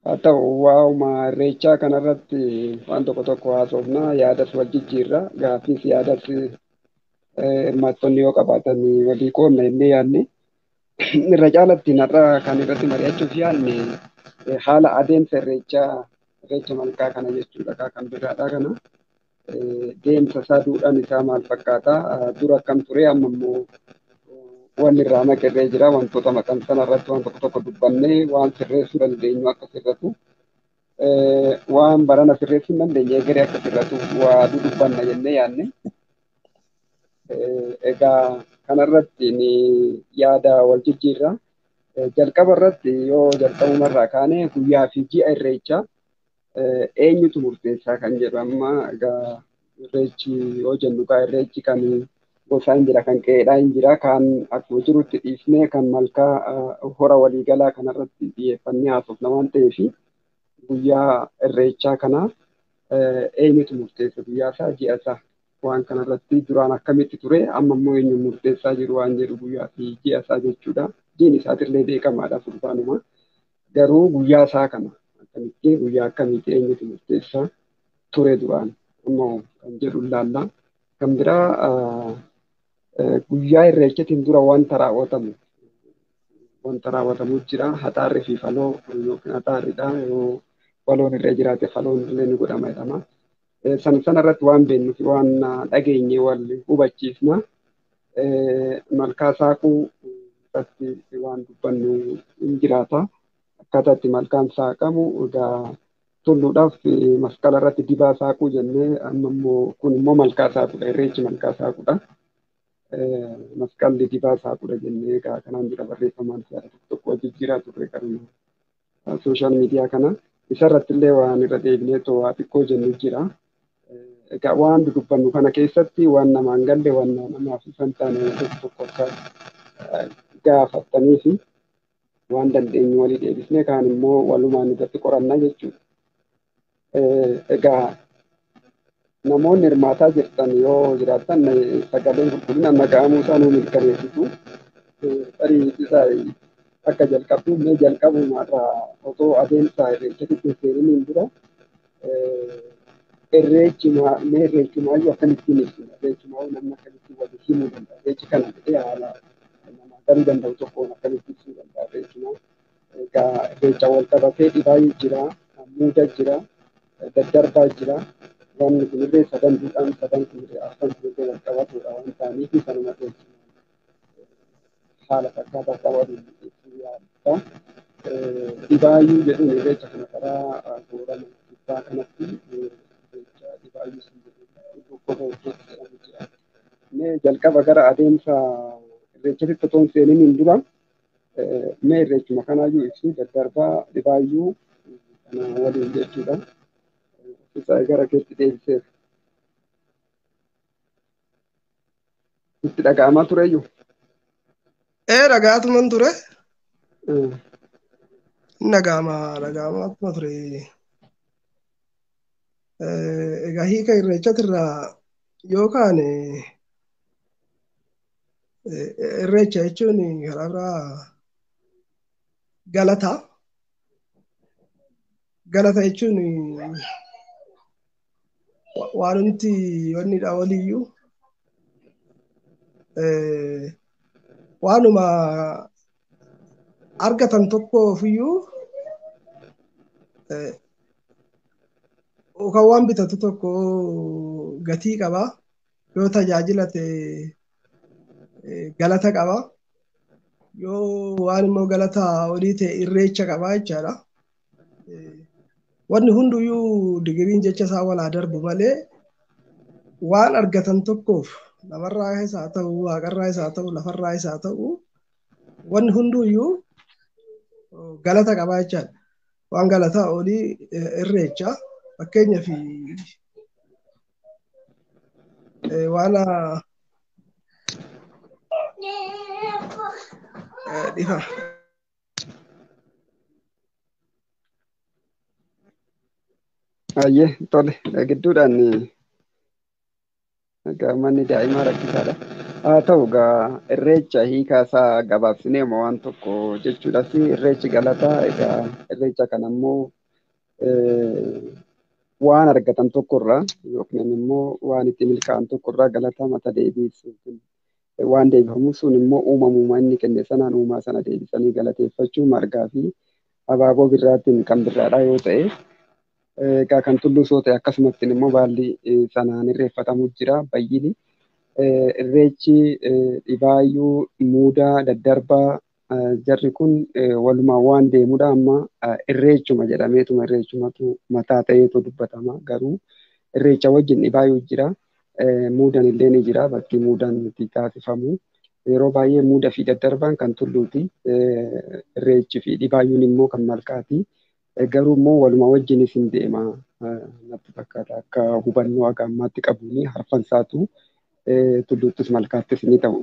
haa ta'u waa'uma irreechaa kanarratti waan tokko tokko haasofnaa yaadas wal jijjiirra gaaffiis yaadas hirmaattonni yoo qabaatan walii qoodna illee yaadne irra caalatti narra kan irratti mari'achuuf yaadne haala adeemsa irreecha malkaa kana jechuudha kan biraadhaa kana deemsa isaa duudhaan isaa maal fakkaata dura akkam ture amma immoo wanni irraa maqirree jira wantoota maqan sana irratti waan tokko tokko dubbannee waan sirreessuu dandeenyu akka sirratu waan barana sirreessuu hin dandeenye egeree akka sirratu waa dudubbanna jennee yaadne egaa kanarratti ni yaada wal jijjiirra. Jalqaba irratti yoo jalqabumarraa kaane guyyaa fi ji'a irreechaa eenyutu murteessaa kan jedhu amma egaa irreechi yoo jennu kaa irreechi kan gosaa hin jira kan qe'eedhaa hin jira kan akkuma jirutti dhiifnee kan malkaa hora waliigalaa kanarratti xiyyeeffannee haasofna waan ta'eef guyyaa irreechaa kana eenyutu murteessa guyyaa isaa ji'a isaa waan kanarratti duraan akkamitti ture amma immoo eenyu murteessaa jiru waan jedhu guyyaa fi ji'a isaa jechuudha. Jiin isaatillee beekamaadha fulbaanuma garuu guyyaa isaa kana akkamitti guyyaa akkamitti eenyutu murteessaa ture duraan immoo kan jedhu ilaalla. Kan biraa guyyaa irreechatiin dura wanta raawwatamu jira haxaarri fi faloo yookiin haxaarridha yoo faloon irree jiraate faloon illee ni godhama jedhama. Sana irratti waan beeknuu fi waan dhageenye wal hubachiisna. Malkaa saaquu irratti waan dubbannu hin jiraata. Akkaataa itti malkaan saaqamu egaa tulluudhaaf masqala irratti dibaa saaquu jennee amma immoo kun immoo malkaa saaquudha irreechi malkaa saaquudha. Masqalli dibaa saaquudha jennee egaa kanaan dura barreeffamaan isaa tokko jijjiiraa turre qaruma sooshaal miidiyaa kana isarratti illee waan irra deebinee waa xiqqoo jennu jira. Egaa waan dubbannu kana keessatti waan namaan galle waan namaaf hin taane tokko akka gaafattanii fi waan dandeenyu walii deebisnee kaan immoo walumaan irratti qorannaa jechuudha. Egaa namoonni hirmaataa jirtan yoo jiraatan sagaleen qulqullina naga'amuu isaa nuu mirkaneessitu. Tarii isaa akka jalqabdu mee jalqabumarraa otoo adeemsa irreechatti hin seeniniin dura irreechi maayyuu akkamittiin ibsina irreechi maayyuu namni akkamittiin waliin himuu danda'a irreechi kana jedhee haala nama galuu danda'u tokkoon akkamitti ibsuu danda'a irreechi maa egaa irreecha wal qabatee dhibaayyuu jira muuda jira daddarbaa jira wanni kun illee sadan duudhaan sadan kun afran kun illee wal qabatudha waan ta'aniif sanuma irreechi haala fakkaataa qaba waliin ibsuu yaadda. Dhibaayyuu jedhuun irreecha kana karaa Boorana kibbaa kanatti mee jalqaba gara adeemsa irreechatti otoo hin seeniniin dura mee irreechuma kanaayyuu ibsu daddarbaa dhibaayyuu kana waliin jechuudha. Isaa gara keetti deebiseef itti dhaga'amaa tureyyuu. Dhaga'atuman ture. Dhaga'amaa ture. Egaa hiika irreechatirraa yookaan irreecha jechuun karaa biraa galata. Galata jechuun waan nuti wannidha waliyyuu waanuma argatan tokko ofiyyuu yookaan waan bitatu tokko gatii qaba yoo tajaajila galata qaba yoo waan immoo galata olii ta'e irreecha qaba jechaadha. Wanni hunduyyuu digiriin jecha isaa walaa darbu malee waan argatan tokkoof namarraa isaa ta'u waaqarraa isaa ta'u lafarraa isaa ta'u wanni hunduyyuu galata qaba jechaadha. Waan galata olii irreecha fakkeenyaaf waan dhifa. Ayyee tole gidduudhaan egaa manni daa'imaa rakkisaadha. haa ta'u egaa irreecha hiikaasaa gabaabsinee waan tokko jechuudhaaf irreechi galataa egaa irreecha kana immoo waan argatan tokkorraa yookiin immoo waan itti milkaa'an tokkorraa galata mata deebiisuuf waan deebifamu sun immoo uumamuma inni kenne sanaan uumaa sana deebisanii galateeffachuu margaa fi abaaboo birraatiin kan birraadhaa yoo ta'e egaa kan tulluu soo ta'e akkasumatti immoo baalli sanaan irreeffatamu jira bayyini. Irreechi dhibaayyuu muudaa daddarbaa jarri kun walumaa waan deemudha amma irreechuma jedhameetuma irreechumatu mataa ta'eetu dubbatama garuu irreecha wajjin dhibaayyuu jira muudaan illee ni jira bakki muudaan itti taasifamu yeroo baay'ee muudaa fi daddarbaan kan tulluuti irreechi fi dhibaayyuun immoo kan malkaati garuu immoo waluma wajjinis hin deema natti fakkaata akka hubannoo akka ammaatti qabuuni harfansaatu. Tulluuttis malkaattis ni ta'u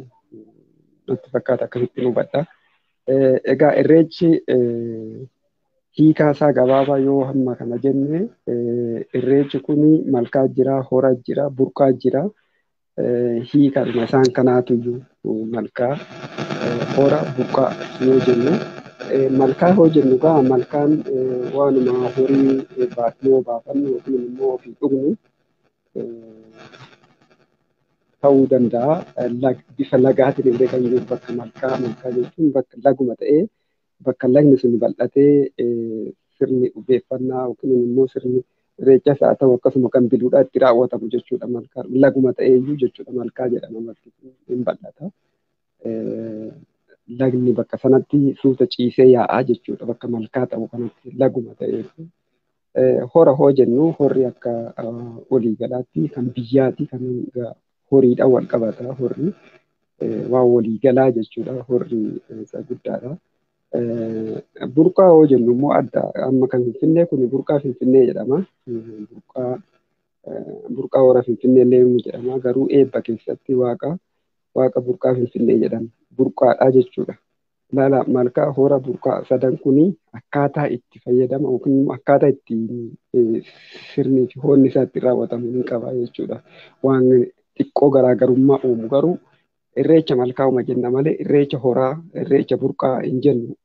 natti fakkaata akkasitti hubadha. Egaa irreechi hiikaasaa gabaabaa yoo hamma kana jenne irreechi kun malkaa jira, hora jira, burqaa jira. Hiikadhuma isaan kanaatu iyyuu malkaa, hora, burqaa yoo jennu. Malkaa yoo jennu egaa malkaan waanuma horii baafnee baafannu yookiin immoo ofii dhugnu ta'uu danda'a. Bifa lagaatiin illee kan jiru bakka malkaa jechuun bakka laguma ta'ee bakka lagni sun bal'atee sirni dhugeeffannaa yookiin immoo sirni irreechas haa ta'u akkasuma kan biluudhaa itti raawwatamu jechuudha malkaa laguma ta'ee iyyuu jechuudha malkaa jedhama malki hin bal'ata. Lagni bakka sanatti suuta ciisee yaa'aa jechuudha bakka malkaa ta'u kanatti laguma ta'ee. Hora hoo jennu horri akka waliigalaatti kan biyyaati kan horiidhaan wal qabata horri waan waliigalaa jechuudha horri isa guddaadha. Burqaa hoo jennu immoo adda amma kan Finfinnee kun burqaa Finfinnee jedhama. Burqaa hora Finfinnee illee ni jedhama garuu eebba keessatti waaqa burqaa Finfinnee jedhama burqaadha jechuudha. Laala malkaa hora burqaa sadan kuni akkaataa itti fayyadama yookiin akkaataa itti sirnii fi hoonni isaa itti raawwatamu ni qaba jechuudha. Waan xiqqoo garaagarummaa uumu garuu irreecha malkaa uma jenna malee irreecha horaa irreecha burqaa hin jennu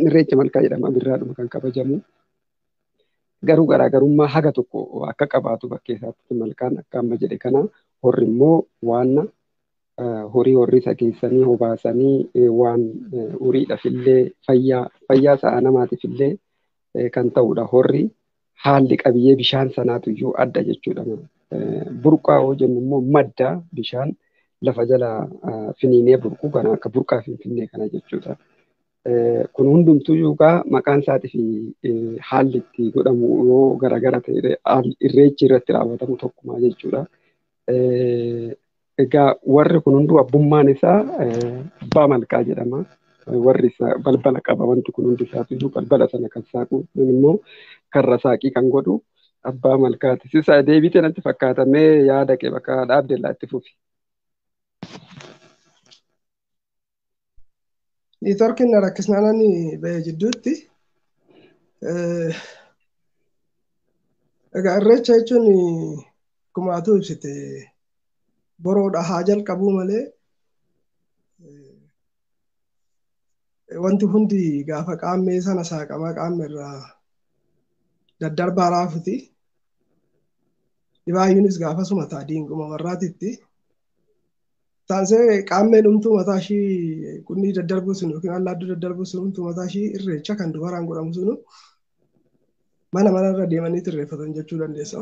irreecha malkaa jedhama birraadhuma kan kabajamu. Garuu garaagarummaa haga tokko akka qabaatu bakkeessaatti malkaan akka amma jedhe kana horri immoo waan horii isa keessanii hobaasanii waan horiidhaaf illee fayyaa sa'a namaatiif illee kan ta'udha horri haalli qabiyyee bishaan sanaatu iyyuu adda jechuudha. Burqaa yoo jennu immoo madda bishaan lafa jala finiinee burqu kana akka burqaa Finfinnee kana jechuudha. Kun hundumtuu yookaan maqaan isaatii fi haalli itti godhamu yoo garaagara ta'e irreechi irratti raawwatamu tokkuma jechuudha. Egaa warri kun hunduu abbummaan isaa abbaa malkaa jedhama. Warri isaa balbala qaba wanti kun hundi isaatu balbala sana kan saaqu immoo karra saaqii kan godhu abbaa malkaati. Sisaa deebitee natti fakkaatamee yaada kee bakka dhaabdellaa itti fufi. Niitoorkiin na rakkisnaan ba'ee jidduutti. Egaa irreecha jechuun akkuma atu ibsite boroodha haa jalqabuu malee wanti hundi gaafa qaammee sana saaqamaa qaamni irraa daddarbaa raafuti. Dhibaayyuunis gaafasuma ta'a diinguma warraatitti. Taansee qaammee dhumtuu mataa ishii qunnii daddarbuu sun yookiin allaadduu daddarbuu sun dhumtuu mataa ishii irreecha kan dubaraan godhamu sunu mana irra deemanii irreeffatan jechuu dandeessa.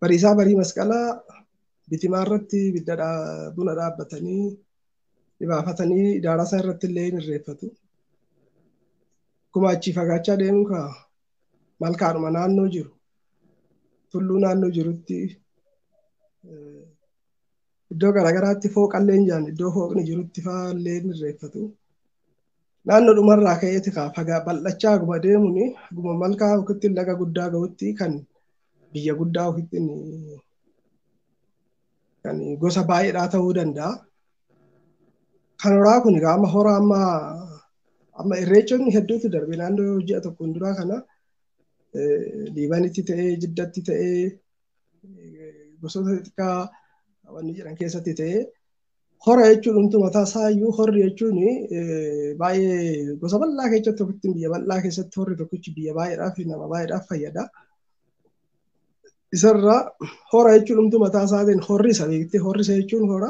Bariisaa barii masqalaa bitimaa irratti buna dhaabbatanii dhibaafatanii daarasaa irratti illee irreeffatu. Akkuma achii fagaachaa deemu malkaadhuma naannoo jiru tulluu naannoo jirutti iddoo garaagaraatti fooqallee hin jaanne iddoo fooqni jirutti faallee irreeffatu. Naannoo dhumarraa ka'eeti bal'achaa aguma deemuun aguma malkaa ofitti laga guddaa ga'utti kan biyya guddaa ofitti kan gosa baay'eedhaa ta'uu danda'a. Kan horaa kun amma horaa amma irreechonni hedduutu darbe naannoo ji'a tokkoon duraa kana Liibanitti ta'ee Jiddatti ta'ee gosoota xixiqqaa wanni jedhan keessatti ta'ee hora jechuun humtu mataa isaa iyyuu horri jechuun baay'ee gosa bal'aa keessatti ofitti biyya bal'aa keessatti horri tokkichi biyya baay'eedhaaf nama baay'eedhaaf fayyada. Isarraa hora jechuun humtu mataa isaatiin horri isa beektee horri isa jechuun hora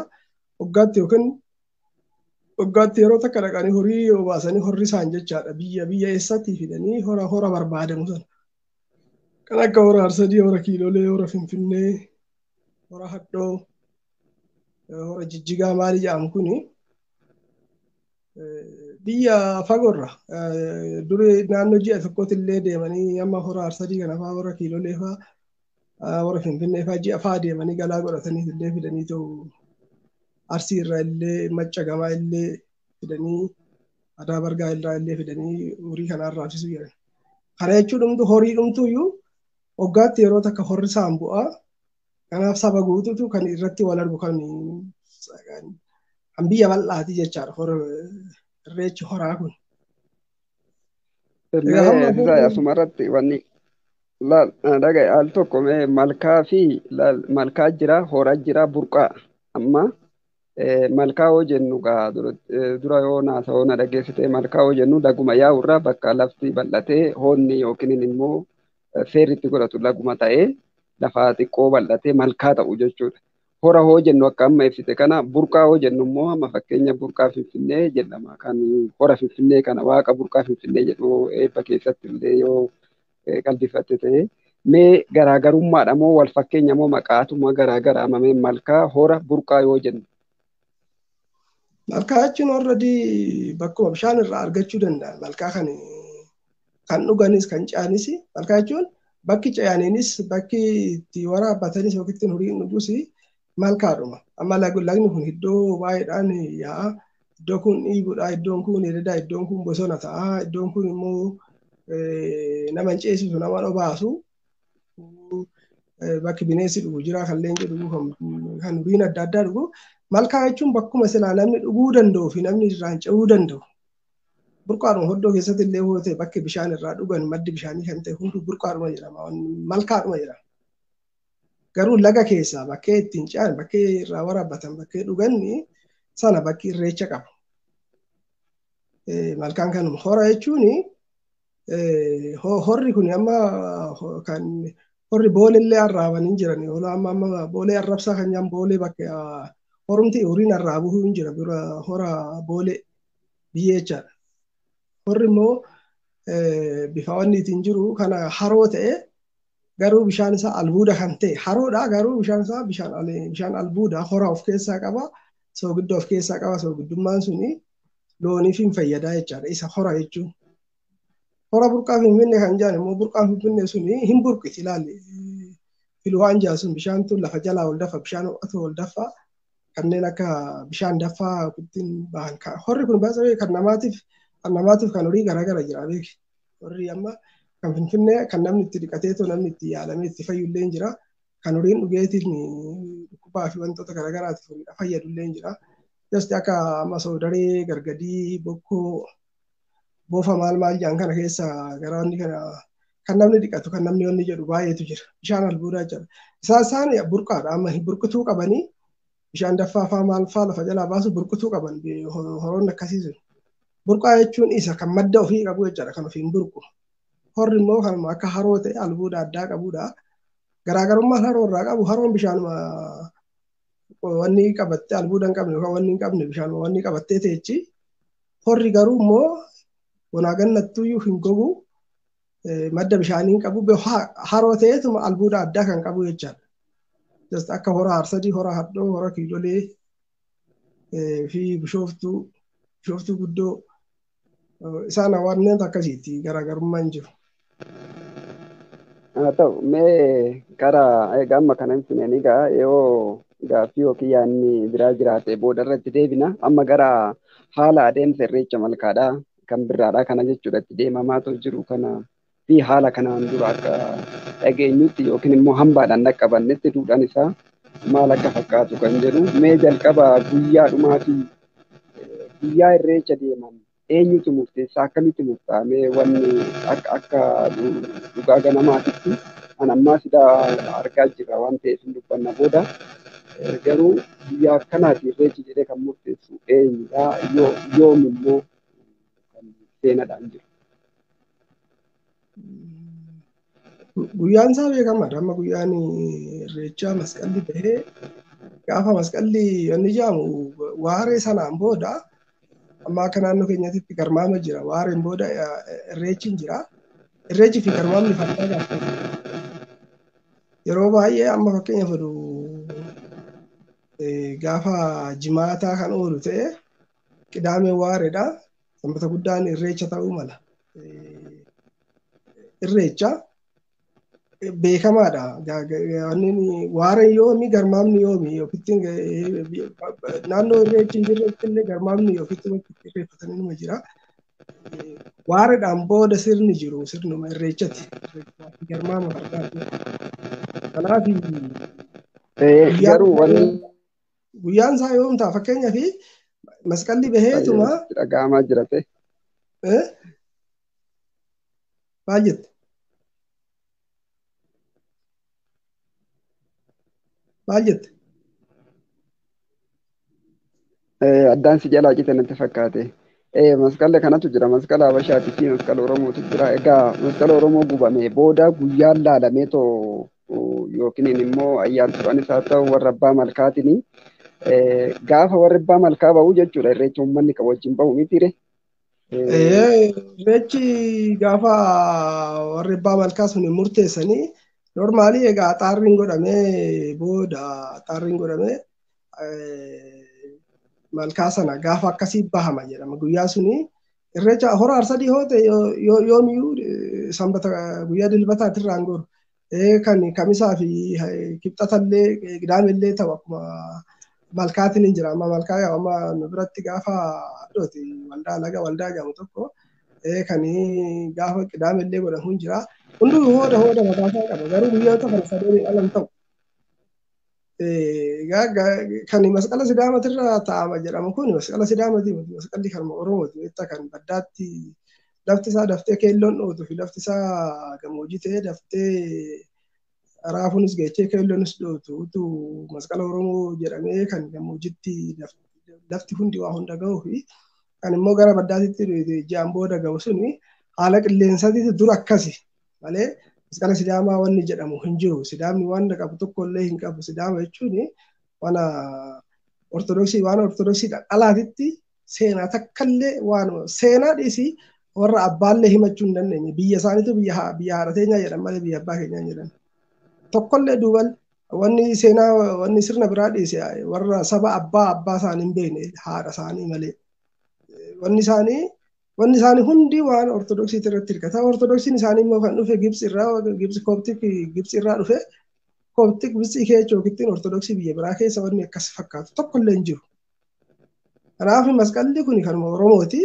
waggaatti yookiin waggaatti yeroo takka dhaqanii horii yoo baasanii horri isaan jechaadha. Biyya eessatti fidanii hora barbaadamu sana. Kan akka hora Arsadii, hora Kiilolee, hora Finfinnee, hora Hadhoo, hora Jijjigaa maali jedhamu kuni biyya fagoorra durii naannoo ji'a tokkotti illee deemanii amma hora Arsadii kana fa'aa hora Kiilolee fa'aa hora Finfinnee fa'aa ji'a fa'aa deemanii galaa godhatanii illee fidanii ta'u Arsii irraa illee Macca Gamaa illee fidanii Adaa Bargaa irraa illee fidanii horii kanarraa hafisuu jiran. Kana jechuun dhumtu horii dhumtuyyuu waggaatti yeroo takka horri isaan bu'aa. Kanaaf saba guutuutu kan irratti wal argu kan biyya bal'aati jechaadha irreechi horaa kun. Asuma irratti wanni dhagaye al tokko malkaa fi malkaa jira horaa jira burqaa amma malkaa hoo jennu dura yoo naasa'oo na dhageessite malkaa hoo jennu laguma yaa'urraa bakka lafti bal'atee hoonni yookiin immoo feerri itti godhatu laguma ta'ee lafaa xiqqoo bal'atee malkaa ta'u jechuudha. Hora hoo jennu akka amma ibsite kana burqaa hoo jennu immoo amma fakkeenya burqaa Finfinnee jedhama. Kan hora Finfinnee kana waaqa burqaa Finfinnee jedhu eebba keessatti illee yoo qalbifatte ta'e mee garaagarummaadha moo wal fakkeenya moo maqaatuma garaagaraa mamee malkaa hora burqaa yoo jennu. Malkaa jechuun alreedii bakkuma bishaan irraa argachuu danda'an. Malkaa kan dhuganis kan ce'anis malkaa jechuun bakki ce'aniinis bakki itti waraabbatanis yookiin ittiin horiin dhugus malkaadhuma. Amma lagni kun iddoo baay'eedhaan yaa'a. Iddoo kun dhiibudha. Iddoon kun hiridaa. Iddoon kun bosona ta'a. Iddoon kun immoo nama hin ceesisu nama dhobaasu. Bakki bineensi dhugu jira kan leenci dhugu kan horiin adda addaa dhugu. Malkaa jechuun bakkuma silaa namni dhuguu danda'u fi namni irraan ce'uu danda'u. Burqaadhuma hoddoo keessatti illee yoo ta'e bakki bishaan irraa dhugan maddi bishaanii kan ta'e hundi burqaadhuma jedhama. Malkaadhuma jedhama. Garuu laga keessaa bakkee ittiin ce'an bakkee irraa waraabbatan bakkee dhugan sana bakki irreecha qabu. Malkaan kanuma hora jechuun horri kun amma kan horri boolellee arraabanii jiran amma boolee arrabsaa kan jedhan boolee bakka horumti horiin arraabuu hin jira bira hora boolee biyyee jechaadha. Horri immoo bifa wanni ittiin jiru kana haroo ta'e garuu bishaan isaa albuuda kan ta'e haroodha garuu bishaan isaa bishaan albuuda hora of keessaa qaba soogidda of keessaa qaba soogiddummaan suni looniif hin fayyadaa jechaadha isa hora jechuun. Hora burqaa Finfinnee kan jedhan immoo burqaan Finfinnee suni hin burqiti ilaalli filwaan jaasun bishaan tun lafa jalaa ol dafa bishaan ho'atu ol dafa kanneen akka bishaan daffaa ittiin bahan horri kun baay'ee kan namaatiif kan horii garaagara jira beeki. Horri amma kan Finfinnee kan namni itti dhiqateetu namni itti yaalamee itti fayyullee hin jira. Kan horiin dhugeetiin dhukkubaa fi wantoota garaagaraatiif horiidha fayyadullee hin jira. Jasti akka amma soodaree gargadii bokkoo boofa maal jedhan kana keessa gara wanni kana kan namni dhiqatu kan namni wanni jedhu baay'eetu jira. Bishaan albuudaa jira. Isaan burqaadha amma burqituu qabanii bishaan daffaa fa'aa maal fa'aa lafa jalaa baasu burqituu qaban horoonni akkasii sun. Burqaa jechuun isa kan madda ofii qabu jechaadha kan ofiin burqu. Horri immoo kan akka haroo ta'e albuuda addaa qabudha. Garaagarummaan haroo irraa qabu haroon bishaan wanni qabattee albuuda hin qabne yookaan wanni hin qabne bishaan wanni qabattee teechi. Horri garuu immoo bonaa gannattuyyuu hin gogu madda bishaanii hin qabu haroo ta'eetuma albuuda addaa kan qabu jechaadha. Akka hora Arsadii, hora Hadhoo, hora Kiilolee fi bishooftuu guddoo isaan wanneen akkasiitti garaagarummaan jiru. Haa ta'u mee karaa egaa amma kana ibsineen egaa yoo gaaffii yookiin yaadni biraa jiraate booda irratti deebina. Amma gara haala adeemsa irreecha malkaadhaa kan biraadhaa kana jechuudha itti deemamaatu jiru kana fi haala kanaan dura akka dhageenyutti yookiin immoo hambaadhaan dhaqqabannetti duudhaan isaa maal akka fakkaatu kan jedhu mee jalqaba guyyaadhumaa fi guyyaa irreecha deeman eenyutu murteessaa akkamitti murtaa'amee wanni akka dhugaa ganamaatitti an ammaa sidaa argaa jirra waan ta'eef hin dubbanna booda Garuu guyyaa akkanaati irreechi jedhee kan murteessu eenyudha yoomimmoo kan seenaadhaan jiru. Guyyaan isaa beekamaadha. Amma guyyaan irreechaa masqalli bahee gaafa masqalli inni jedhamu waaree sanaan booda amma akka naannoo keenyatti garmaama jira. Waareen booda irreechi jira. Irreechii fi garmaamni fardaa gaafatan. Yeroo baay'ee amma fakkeenyaaf gaafa jimaataa kan oolu ta'e qidaamee waareedha. Sanbata guddaan irreecha ta'uu mala. Irreecha beekamaadha. Waareen yoomi garmaamni yoomi yookiin naannoo irreechi hin jirretti illee garmaamni yookiin irreeffatanii jira. Waareedhaan booda sirni jiru sirnuma irreechati. Garmaama fardaati. Kanaaf Garuu wanni guyyaan isaa yoom ta'a fakkeenyaaf masqalli baheetuma dhaga'amaa jira ta'e. Maal jette? Maal jette? Addaan si jalaa cite natti fakkaate. Masqala kanatu jira. Masqala Habashaatii fi masqala Oromootu jira. Egaa masqala Oromoo gubamee booda guyyaan laalamee yookiin immoo ayyaansuudhaanis haa ta'u warra abbaa malkaatiin gaafa warri abbaa malkaa ba'u jechuudha. Irreecha uummanni kan wajjin ba'u mitiire. Irreechi gaafa warri abbaa malkaa sun murteessanii normaalii egaa xaarriin godhamee booda xaarriin godhamee malkaa sana gaafa akkasii bahama jedhama. Guyyaa suni irreecha hora arsadii hoote yoomiyyuu sanbata guyyaa dilbataatti irraan goru. Kan kamisaa fi kibxatallee qidaamellee ta'u akkuma malkaatiin hin jira. Amma malkaa amma biratti gaafa dhooti waldaa laga waldaa jedhamu tokko kan gaafa qidaamellee godhamu hin jira. Hunduu hooda mataasaa qaba. Garuu guyyoota kana sadeen alan ta'u. Kan masqala Sidaamaatirra taa'ama jedhamu kun masqala Sidaamaati miti. Masqalli kan Oromooti. Kan baddaatti lafti isaa daftee keelloon dhootu fi lafti isaa gammoojjii ta'ee daftee raafuunis geechee keelloonis dhootu. Masqala Oromoo jedhamee kan gammoojjitti lafti hundi waa hunda gahuu fi kan immoo gara baddaatitti ji'aan booda gahu suni haala qilleensaatiitu dura akkasi malee masqala Sidaamaa wanni jedhamu hin jiru. Sidaamni waan qabu tokko illee hin qabu. Sidaama jechuun waan ortodoksii dhalaatitti seenaa takkallee waan seenaa dhiisii warra abbaallee himachuu hin dandeenye. Biyya isaaniitu biyya haadha teenyaa jedhan malee biyya abbaa keenyaa jedhan. Tokkollee duubal wanni seenaa wanni sirna biraa dhiise warra saba abbaa isaanii hin beekne haadha isaanii malee. Wanni isaanii hundi waan ortodoksii irratti hirkata. Ortodoksiin isaanii immoo kan dhufe Gibsi irraa dhufe kooptik Gibsi keessa yookiin ortodoksii biyya biraa keessa wanni akkas fakkaatu tokkollee hin jiru. Kanaaf masqalli kun kanuma Oromooti.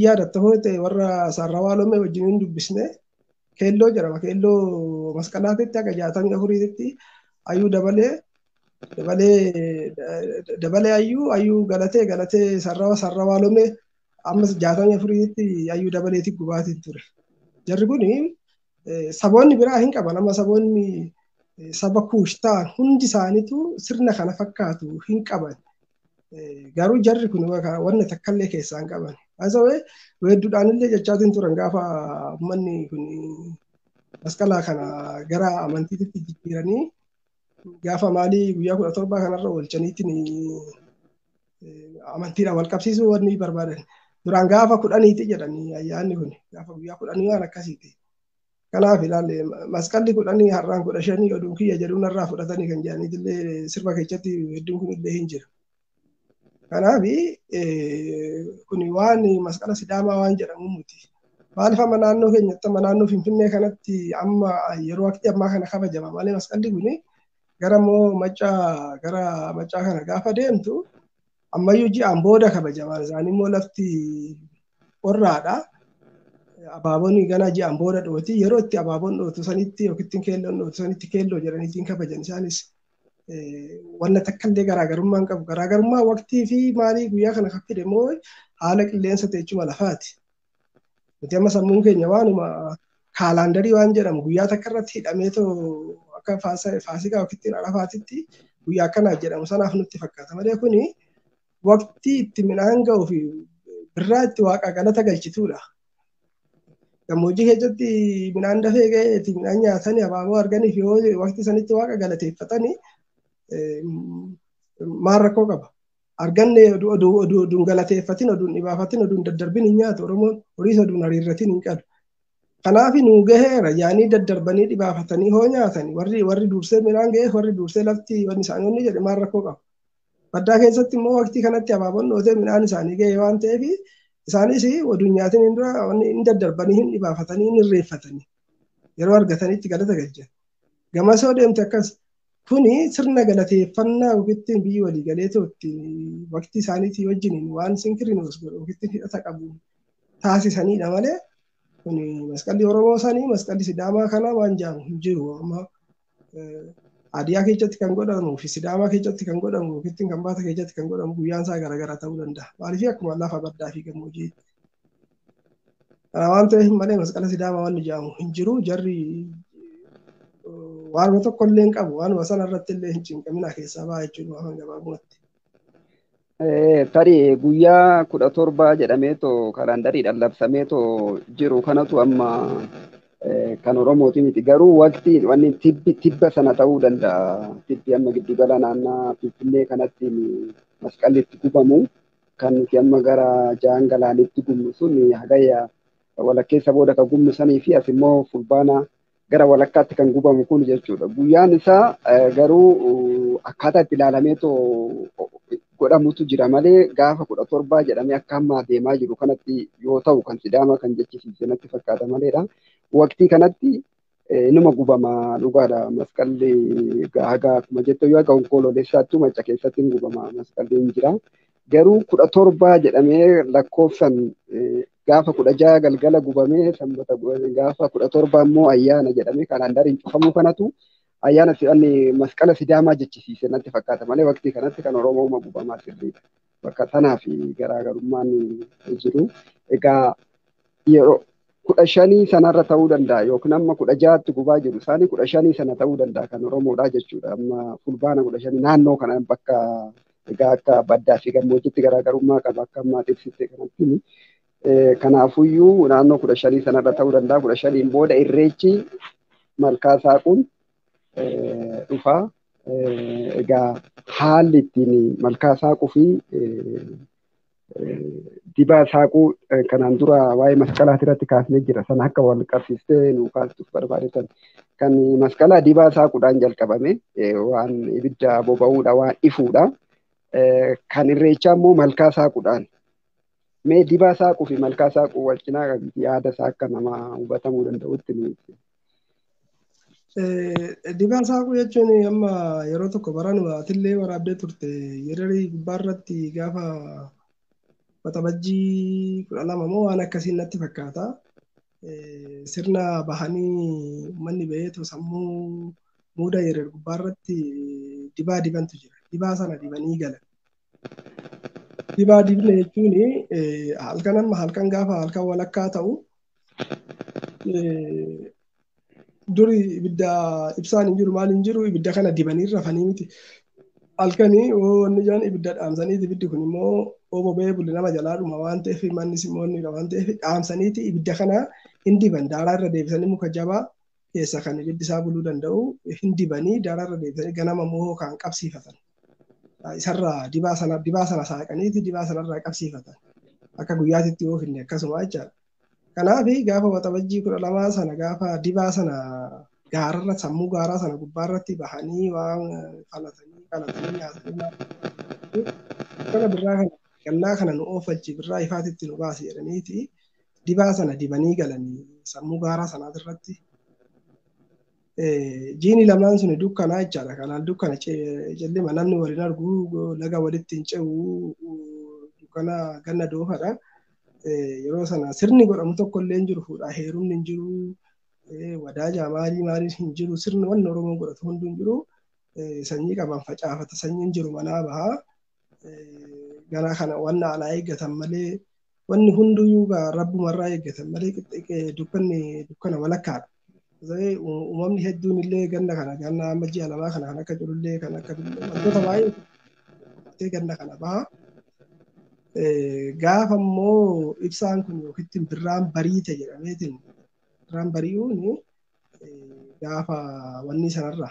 Yaadatta hoote warra Saarrawaa Loomee wajjin hin dubbisne keelloo jedhama. Keelloo masqalaatitti akka 64tti ayyuu dabalee ayyuu galatee Saarrawaa Loomee ammas 64tti ayyuu dabaleetti gubaatiin ture. Jarri kun saboonni biraa hin qaban. Amma saboonni saba Kuush ta'an hundi isaaniitu sirna kana fakkaatu hin qaban. Garuu jarri kun wanna takkallee keessaa hin qaban. Haasawee weedduudhaan illee jechaatiin turan gaafa uummanni kun masqalaa kana gara amantiitti jijjiiranii gaafa maalii guyyaa 17 kanarra oolchaniitiin amantiidhaan wal qabsiisuu wanni barbaadan. Duraan gaafa 10 jedhanii ayyaanni kun gaafa guyyaa 10 waan akkasiiti. Kanaaf ilaalle masqalli 10 har'aan 15 oduun kiyya jedhuun irraa fudhatanii kan jedhaniitillee sirba keessatti hedduun kun illee hin jiru. Kanaaf kun waan masqala Sidaamaa waan jedhamu miti. Maaliif amma naannoo keenyatti amma naannoo Finfinnee kanatti amma yeroo waqtii ammaa kana kabajama malee masqalli kun gara maccaa kana gaafa deemtu ammayyuu ji'aan booda kabajamaan isaanii immoo lafti qorraadha. Abaaboon gana ji'aan booda dhooti. Yeroo itti abaaboon dhootu sanitti yookiin keelloon dhootu sanitti keelloo jedhaniitiin kabajan isaanis wanna takkallee garaagarummaa hin qabu. Garaagarummaa waqtii fi maalii guyyaa kana kan fide immoo haala qilleensa teechuma lafaati. Nuti amma sammuun keenya waanuma kaalaandarii waan jedhamu guyyaa takka irratti hidhamee akka faasikaa yookiin arafaatitti guyyaa akkanaa jedhamu sanaaf nutti fakkaata malee kuni waqtii itti midhaan ga'uu fi birraa itti waaqa galata galchituudha. Gammoojjii keessatti midhaan dafee ga'eeti midhaan nyaatanii abaaboo arganiif yoo waqtii sanitti waaqa galateeffatanii maal rakkoo qaba. Arganne oduun galateeffatin oduun dhibaafatin oduun daddarbin hin nyaatu Oromoon horiis oduun hariirratin hin qabu. Kanaaf nu gaheera yaanii daddarbanii dhibaafatanii hoo nyaatanii warri dursee midhaan ga'eef warri dursee lafti wanni isaanii jedhe maal rakkoo qaba. Baddaa keessatti immoo waqtii kanatti abaaboon dhootee midhaan isaanii ga'e waan ta'eef isaanis oduun nyaatin hin dura hin daddarbanii hin dhibaafatanii hin irreeffatanii yeroo argatanitti galata galchan. Gamasoo deemte akkas kuni sirna galateeffannaa ofitti biyyi walii galee ta'utti waqtii isaaniitii wajjiniin waan sinkirin ofitti hidhata qabu taasisanidha malee kuni masqalli Oromoo sanii masqalli Sidaamaa kana waan jaamu hin jiru. Amma Adiyaa keessatti kan godhamu fi Sidaamaa keessatti kan godhamu ofitti kan baata keessatti kan godhamu guyyaan isaa garaagaraa ta'uu danda'a. Maaliif akkuma lafa baddaa fi gammoojjii. Kana waan ta'eef malee masqala Sidaamaa waan jaamu hin jiru jarri waanuma tokko illee hin qabu waanuma sana irratti illee hin cinqamina keessaa ba'a jechuudha waan gabaabumatti. Tarii guyyaa 17 jedhameetoo kalaandariidhaan labsameetoo jiru kanatu amma kan Oromooti miti garuu waqtii wanni tibba sana ta'uu danda'a. Tibbi amma giddugala naannaa Finfinnee kanatti masqalli itti gubamu kan nuti amma gara jaan galaanitti gubnu sun hagayya walakkeessa booda kan gubnu sanii fi as immoo fulbaana gara walakkaatti kan gubamu kun jechuudha. Guyyaan isaa garuu akkaataa itti ilaalameetoo godhamutu jira malee gaafa 17 jedhamee akka amma deemaa jiru kanatti yoo ta'u kan Sidaamaa kan jechisiise natti fakkaata maleedha. Waqtii kanatti inuma gubama dhugaadha masqalli haga akkuma jettu yoo akka onkoloolessaattuu macca keessatti hin gubama masqalli hin jira. Garuu 17 jedhamee lakkoofsan gaafa 16 galgala gubamee sanbata gaafa 17 immoo ayyaana jedhamee kalaandariin cufamuu kanatu ayyaana si'anni masqala Sidaamaa jechisiise natti fakkaata malee waqtii kanatti kan Oromoo gubamaa sirriidha. Bakka tanaa fi garaagarummaan jiru. Egaa yeroo 15 sanarra ta'uu danda'a yookiin amma 16tti gubaa jiru isaanii 15 sana ta'uu danda'a kan Oromoodha jechuudha. Amma fulbaana 15 naannoo kana bakka egaa akka baddaa fi gammoojjitti garaagarummaa qaba akka ammaa ibsite kanatti. Kanaafuyyuu naannoo 15 sanarra ta'uu danda'a. 15 booda irreechi malkaa saaquun dhufaa. Egaa haalli ittiin malkaa saaquu fi dibaa saaquu kanaan dura waa'ee masqalaa irratti kaasnee jira. Sana akka wal qabsiistee nu kaastuuf barbaadetan. Kan masqalaa dibaa saaquudhaan jalqabame waan ibidda boba'uudha waan ifuudha. Kan irreechaa immoo malkaa saaquudhaan. Mee dibaa saaquu fi malkaa saaquu wal cinaa yaada isaa akka nama hubatamuu danda'utti nu ibsi. Dibaa saaquu jechuun amma yeroo tokko baraan atillee waraabdee turte yeroo gubbaarratti gaafa waxabajjii 12 moo waan akkasiin natti fakkaata. Sirna bahanii uummanni baheetu sammuu muuda yeroo gubbaarratti dibaa dibantu jira. Dibaa sana dibanii galan. Dibaa dibne jechuun halkan amma halkan gaafa halkan walakkaa ta'u duri ibidda ibsaan hin jiru maal hin jiru ibidda kana dibanii rafanii miti. Halkanii wanni jaan ibidda dhaamsaniiti ibiddi kun immoo boba'ee bulle nama jalaa dhuma waan ta'eef manni simoonni waan ta'eef dhaamsaniiti ibidda kana hin diban daaraa irra deebisanii muka jabaa keessa kan ibiddi isaa buluu danda'u hin dibanii daaraa irra deebisanii ganama moo kan qabsiifatan. Isarraa dibaa sana saaqaniiti dibaa sanarraa qabsiifatan. Akka guyyaatitti yoo finne akkasuma jechaadha. Kanaaf gaafa waxabajjii 12 sana gaafa dibaa sana gaararra sammuu gaaraa sana gubbaarratti bahanii waan qalatanii nyaatanii kana birraa kana gannaa kana nu oofalchi birraa ifaatitti nu baasi jedhaniiti dibaa sana dibanii galanii sammuu gaaraa sanaatirratti. Jiini lamaan sun dukkanaa jechaadha. Kanaan dukkana cellima namni waliin argu laga walitti hin ce'u dukkana ganna doofadha. Yeroo sana sirni godhamu tokko illee hin jiru fuudhaa heerumni hin jiru wadaajaa maalii hin jiru sirni wanni Oromoon godhatu hunduu hin jiru sanyii qaban facaafata sanyiin jiru manaa bahaa ganaa kana wanna alaa eeggatan malee wanni hunduyyuu rabbumarraa eeggatan malee dukkana walakkaadha. uumamni hedduun illee ganna amma ji'a lamaa kana kan akka jirullee kan akka wantoota baay'ee ganna kana baha. Gaafa immoo ibsaan kun yookiin birraan bariite jedhameetiin birraan bari'uun gaafa wanni sanarra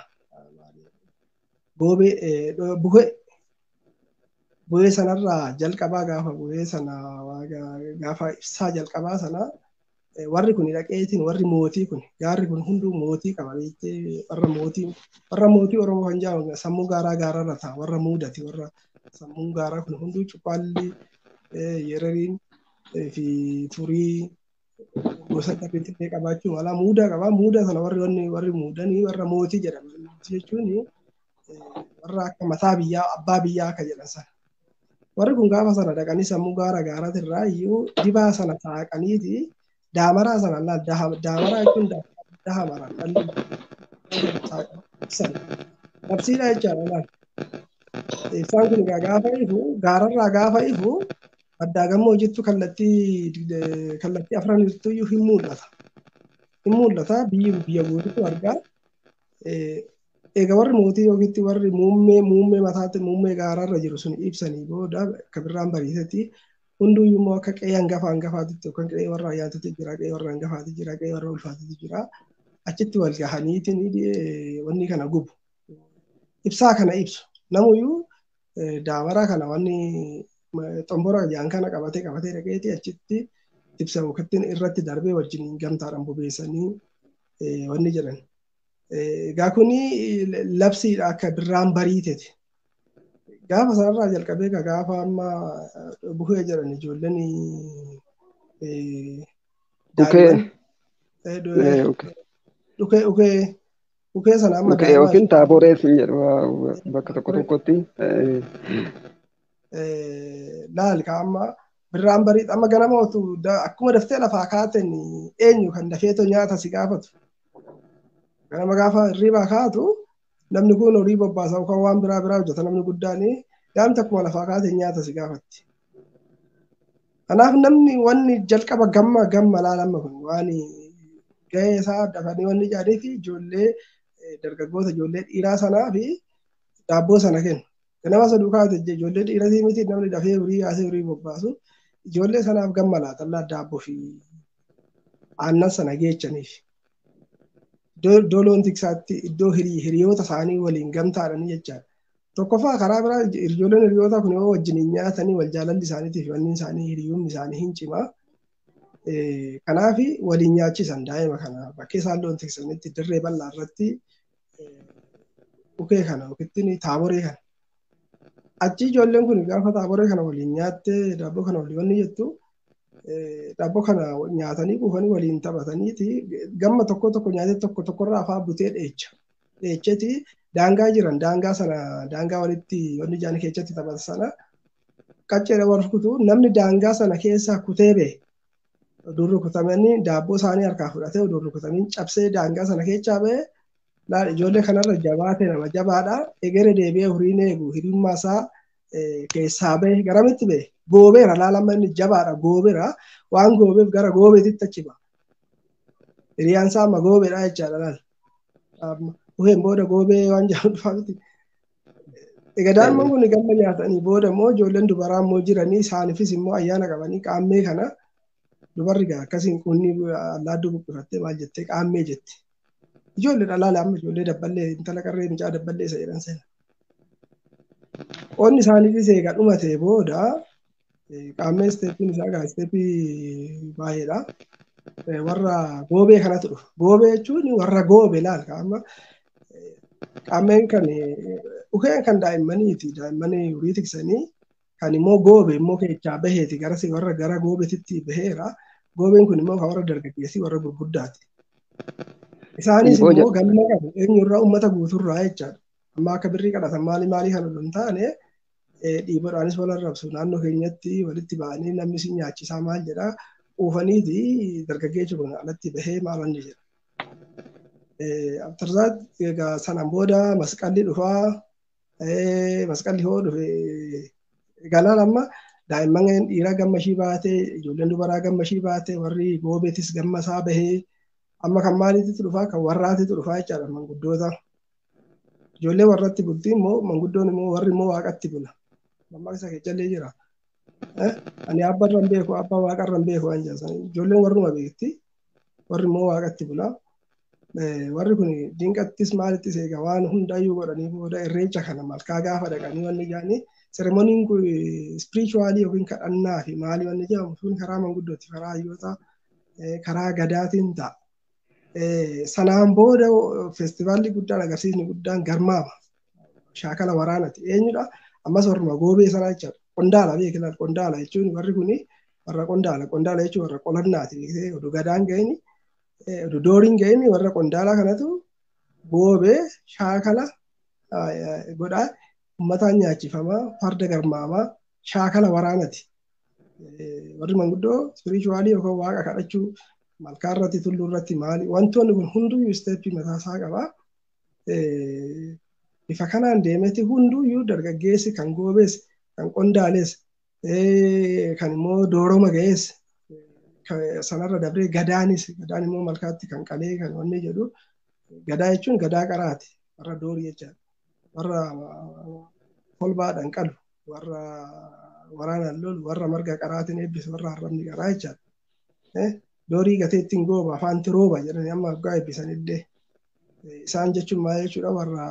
bu'ee sanarraa jalqabaa gaafa bu'ee sana gaafa ibsaa jalqabaa sana warri kun dhaqeetiin warri mootii kun gaarri kun hunduu mootii qaba beektee warra mootii Oromoo kan jedhamu sammuu gaaraa gaararra ta'a warra muudati warra sammuun gaaraa kun hunduu cuqqaalli yereriin fi furii gosa qabeenyaa qabaachuun wala muudaa qaba muudaa sana warri muudanii warra mootii jedhamu mootii jechuun warra akka mataa biyyaa abbaa biyyaa akka jedhan sana. Warri kun gaafa sana dhaqanii sammuu gaaraatirraa iyyuu dibaa sana saaqaniiti daamaraa sana daamaraa jechuun daamaraa dhalli qabsiidha jechaadha laal. Isaan kun gaafa ifu gaararraa gaafa ifu addaa gammoojjittu kallattii afran jirtu iyyuu hin mul'ata. Hin mul'ata biyya guutuutu argaa. Egaa warri mootii yookiin warri muummee mataatti muummee gaararra jiru sun ibsanii booda akka birraan bariisetti hunduuyyuu immoo akka qe'ee hangafaatitti yookaan qe'ee warra ayyaantitti jira qe'ee warra hangafaatti jira qe'ee warra ulfaatitti jira achitti wal gahaniitiin wanni kana gubu ibsaa kana ibsu namuyyuu daamaraa kana wanni xombora jaan kana qabatee dhaqeeti achitti ibsa yookiin irratti darbee wajjin gamtaadhaan bobeessanii wanni jedhan. Egaa kuni labsiidha akka birraan bariiteeti. Gaafa sanarraa jalqabee gaafa amma buhee jedhan ijoolleen dhukee sana amma yookiin taaboree sin jedhu bakka tokkotti laal amma birraan bariit amma ganama otu akkuma daftee lafaa kaateen eenyu kan dafeetoo nyaata si gaafatu. Ganama gaafa hirriibaa kaatu namni kun horii bobbaasa yookaan waan biraa hojjeta namni guddaan yaamta akkuma lafaa kaatee nyaata si gaafatti. Kanaaf namni wanni jalqaba gamma laalama kun waan gahee isaa dafanii wanni jaadee fi ijoollee dargaggoota ijoollee dhiiraa sanaa fi daabboo sana kennu. Ganama saduu kaate ijoollee dhiiratii miti namni dafee horii yaasee horii bobbaasu ijoollee sanaaf gamma laatallaa daabboo fi aannan sana geechaniif. Iddoo loon tiksaatti iddoo hiriyoota isaanii waliin gamtaadhaan jechaadha. Tokkoffaa karaa biraa ijoolleen hiriyoota kun yoo wajjin nyaatanii wal jaalalli isaaniitiif wanni isaanii hiriyoonni isaanii hin cimaa. Kanaaf waliin nyaachisan daa'ima kana bakkee isaan loon tiksanitti dirree bal'aa irratti dhukee kana yookiin taaboree kana. Achi ijoolleen kun gaafa taaboree kana waliin nyaattee daabboo kana waliin wanni jettu daabboo kana nyaatanii quufanii waliin taphataniiti gamma tokko nyaatee tokkorraa afaan butee dheecheti daangaa jiran daangaa walitti wanni jaanii keessatti taphatan sana qacceedha wal rukutu namni daangaa sana keessaa kutee bee oduu rukutamanii daabboo isaanii harkaa fudhatee oduu rukutamanii cabsee daangaa sana keessaa bee ijoollee kanarra jabaatee nama jabaadha egeree deebi'ee horiin eegu hiriyummaa isaa keessaa bee garamitti bee goobeera laalama inni jabaadha goobeera waan goobeef gara goobeetitti achi ba'a. Hiriyaan isaa amma goobeedha jechaadha laal. Buheen booda goobee waan jedhamu dhufaa miti. Egaa daa'imman kun gamma nyaatanii booda immoo ijoolleen dubaraa immoo jiranii isaaniifis immoo ayyaana qabanii qaammee kana dubarri akkasiin kunni allaadduu buqqifattee maal jettee qaammee jetti. Ijoollee dhalaala amma ijoollee dabballee intala qarree mucaa dabballee isa jedhan seena. Qoonni isaaniifis egaa dhumatee booda qaammee isteeppiin isaa egaa isteeppii baay'eedha. Warra goobee kanatu dhufa. Goobee jechuun warra goobe laal qaama qaammeen kan dhukeen kan daa'immaniiti. Daa'immanii horii tiksanii kan immoo goobe immoo keessaa baheeti garasi warra gara goobeetitti baheera. Goobeen kun immoo warra dargaggeessii warra gurguddaati. Isaanis immoo galma qabu eenyurraa uummata guuturraa jechaadha. Amma akka birrii kadhatan maalii kan hin taane dhiiboodhaanis wal arrabsu naannoo keenyatti walitti ba'anii namni si nyaachisaa maal jedhaa quufaniiti dargaggeessu kun alatti bahee maal wanni jedha. Abtarzaat egaa sanaan booda masqalli dhufaa masqalli hoo dhufe galaan amma daa'imman dhiiraa gammashii baatee ijoolleen dubaraa gammashii baatee warri goobeetis gamma isaa bahee Amma kan maaliitti dhufaa kan warraatitti dhufaa jechaadha manguddoota. Ijoollee warratti bultii immoo manguddoon immoo warri immoo waaqatti bula. Mammaaksa keechallee jira. Ani abbarra hin beeku abbaa waaqarra hin beeku waan jedhan ijoolleen warruma beekti warri immoo waaqatti bula. Warri kun dinqattis maalittis egaa waan hundaayyuu godhanii booda irreecha kana malkaa gaafa dhaqanii wanni jedhanii seremoniin kun spirituwaalii yookiin kadhannaa fi maalii wanni jedhamu sun karaa manguddooti karaa hayyoota karaa gadaatiin ta'a. Sanaan booda feestivaalli guddaan agarsiisni guddaan garmaama shaakala waraanati eenyudha ammas warruma goobee sanaa jechaadha qondaala beekilaan qondaala jechuun warri kuni warra qondaala jechuun warra qolannaati beektee oduu gadaan ga'ini oduu dooriin ga'ini warra qondaalaa kanatu goobee shaakala godhaa uummataan nyaachifamaa farda garmaamaa shaakala waraanati warri manguddoo spirituwaalii yookaan waaqa kadhachuu malkaa irratti tulluu irratti maali wantoonni kun hunduyyuu isteeppii mataasaa qabaa. Bifa kanaan deemeti hunduyyuu dargaggeessi kan goobees kan qondaalees kan immoo dooroma ga'ees sanarra dabree gadaan immoo malkaatti kan qalee kan wanni jedhu gadaa jechuun gadaa qaraati warra doorii jechaadha warra kolbaadhaan qalu warra waraanaan lolu warra marga qaraatiin eebbisu warra harrabni qaraa jechaadha. Doorii gateettiin gooba afaanti rooba jedhanii amma waggaa eebbisanillee isaan jechuun maal jechuudha warra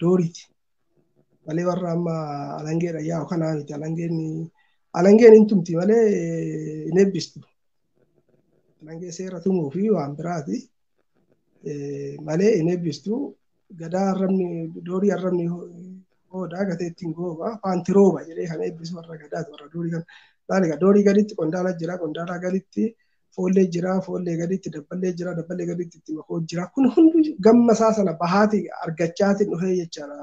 dooriiti malee warra amma alangeedha yaa'u kanaa miti alangeen hin tumti malee hin eebbistu alangee seera tumuu fi waan biraati malee hin eebbistu gadaa arrabni doorii arrabni hoodaa gateettiin gooba afaanti rooba jedhee kan eebbisu warra gadaati warra doorii kan laaliga doorii gaditti qondaala jira qondaalaa gaditti foollee jira foollee gaditti dabballee jira dabballee gaditti itti makoo jira kun hundi gamma isaa sana bahaati argachaatiin dhufee jechaadha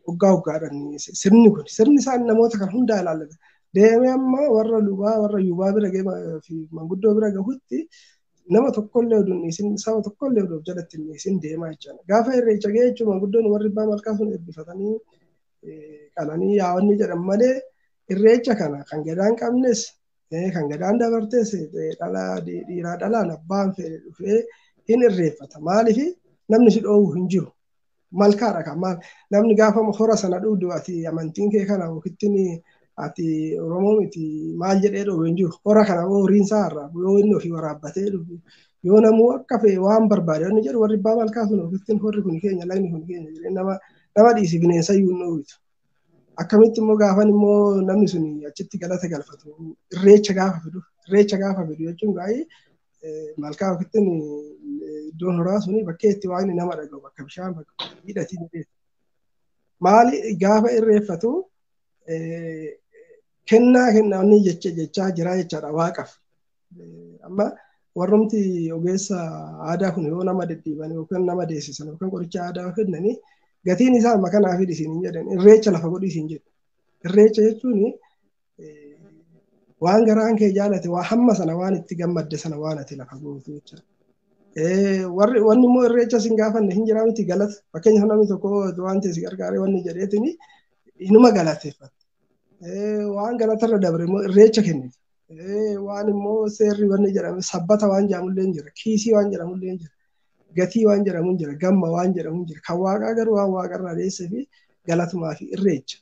waggaa waggaadhaan sirni kun sirni isaan namoota kan hundaa ilaallata deemee amma warra lubaa warra yubaa bira fi manguddoo bira gahutti nama tokkollee oduun isin saba tokkollee oduuf jalatti isin deemaa jechaadha gaafa irreecha ga'ee jechuun manguddoon warri abbaa malkaa sun eebbifatanii qalanii yaa'onni jedhan malee irreecha kana kan gadaan qabnes kan gadaan dabartees dhiiraa dhalaan abbaan fedhe dhufee hin irreeffata maaliif namni si dhoowwu hin jiru malkaadha kan maal namni gaafa hora sana dhuudhu ati amantiin kee kana ofittiin ati oromoo miti maal jedhee dhoowwu hin jiru hora kana horiin isaa irraa yoo inni ofii waraabbatee dhufu yoo namuu akka fee waan barbaade inni jedhu warri abbaa malkaa sun ofittiin horri kun keenya lagni kun keenya jedhee nama dhiisi bineensa iyyuu hin dhoowwitu. Akkamitti immoo gaafan immoo namni sun achitti galata galfatu irreecha gaafa fidu jechuun baay'ee malkaa ofittiin iddoon horaa suni bakkee itti waaqni nama dhaga'u bakka bishaan bakka hidhatii jedhee maali gaafa irreeffatu kennaa inni jechaa jira jechaadha waaqaf. Amma warrumti ogeessa aadaa kun yoo nama deddeebi'an yookaan nama deessisan yookaan qoricha aadaa kennanii gatiin isaa amma kanaaf isin jedhan irreecha lafa godhi isin jedhu. Irreecha jechuun waan garaan kee jaalate waa hamma sana waan itti gammadde sana waan ati lafa gootu jechuudha. Wanni immoo irreecha sin gaafanne hin jiraa miti galata fakkeenyaaf namni tokko waan ta'e si gargaaree wanni jedheetini inuma galateeffata. Waan galatarra dabre immoo irreecha kenniti. Waan immoo seerri wanni jedhame sabbata waan jedhamullee jira kiisii waan jedhamullee jira. Gatii waan jedhamu jira gamma waan jedhamu jira kan waaqaa garuu waan waaqarraa deessee fi galatumaa fi irreecha.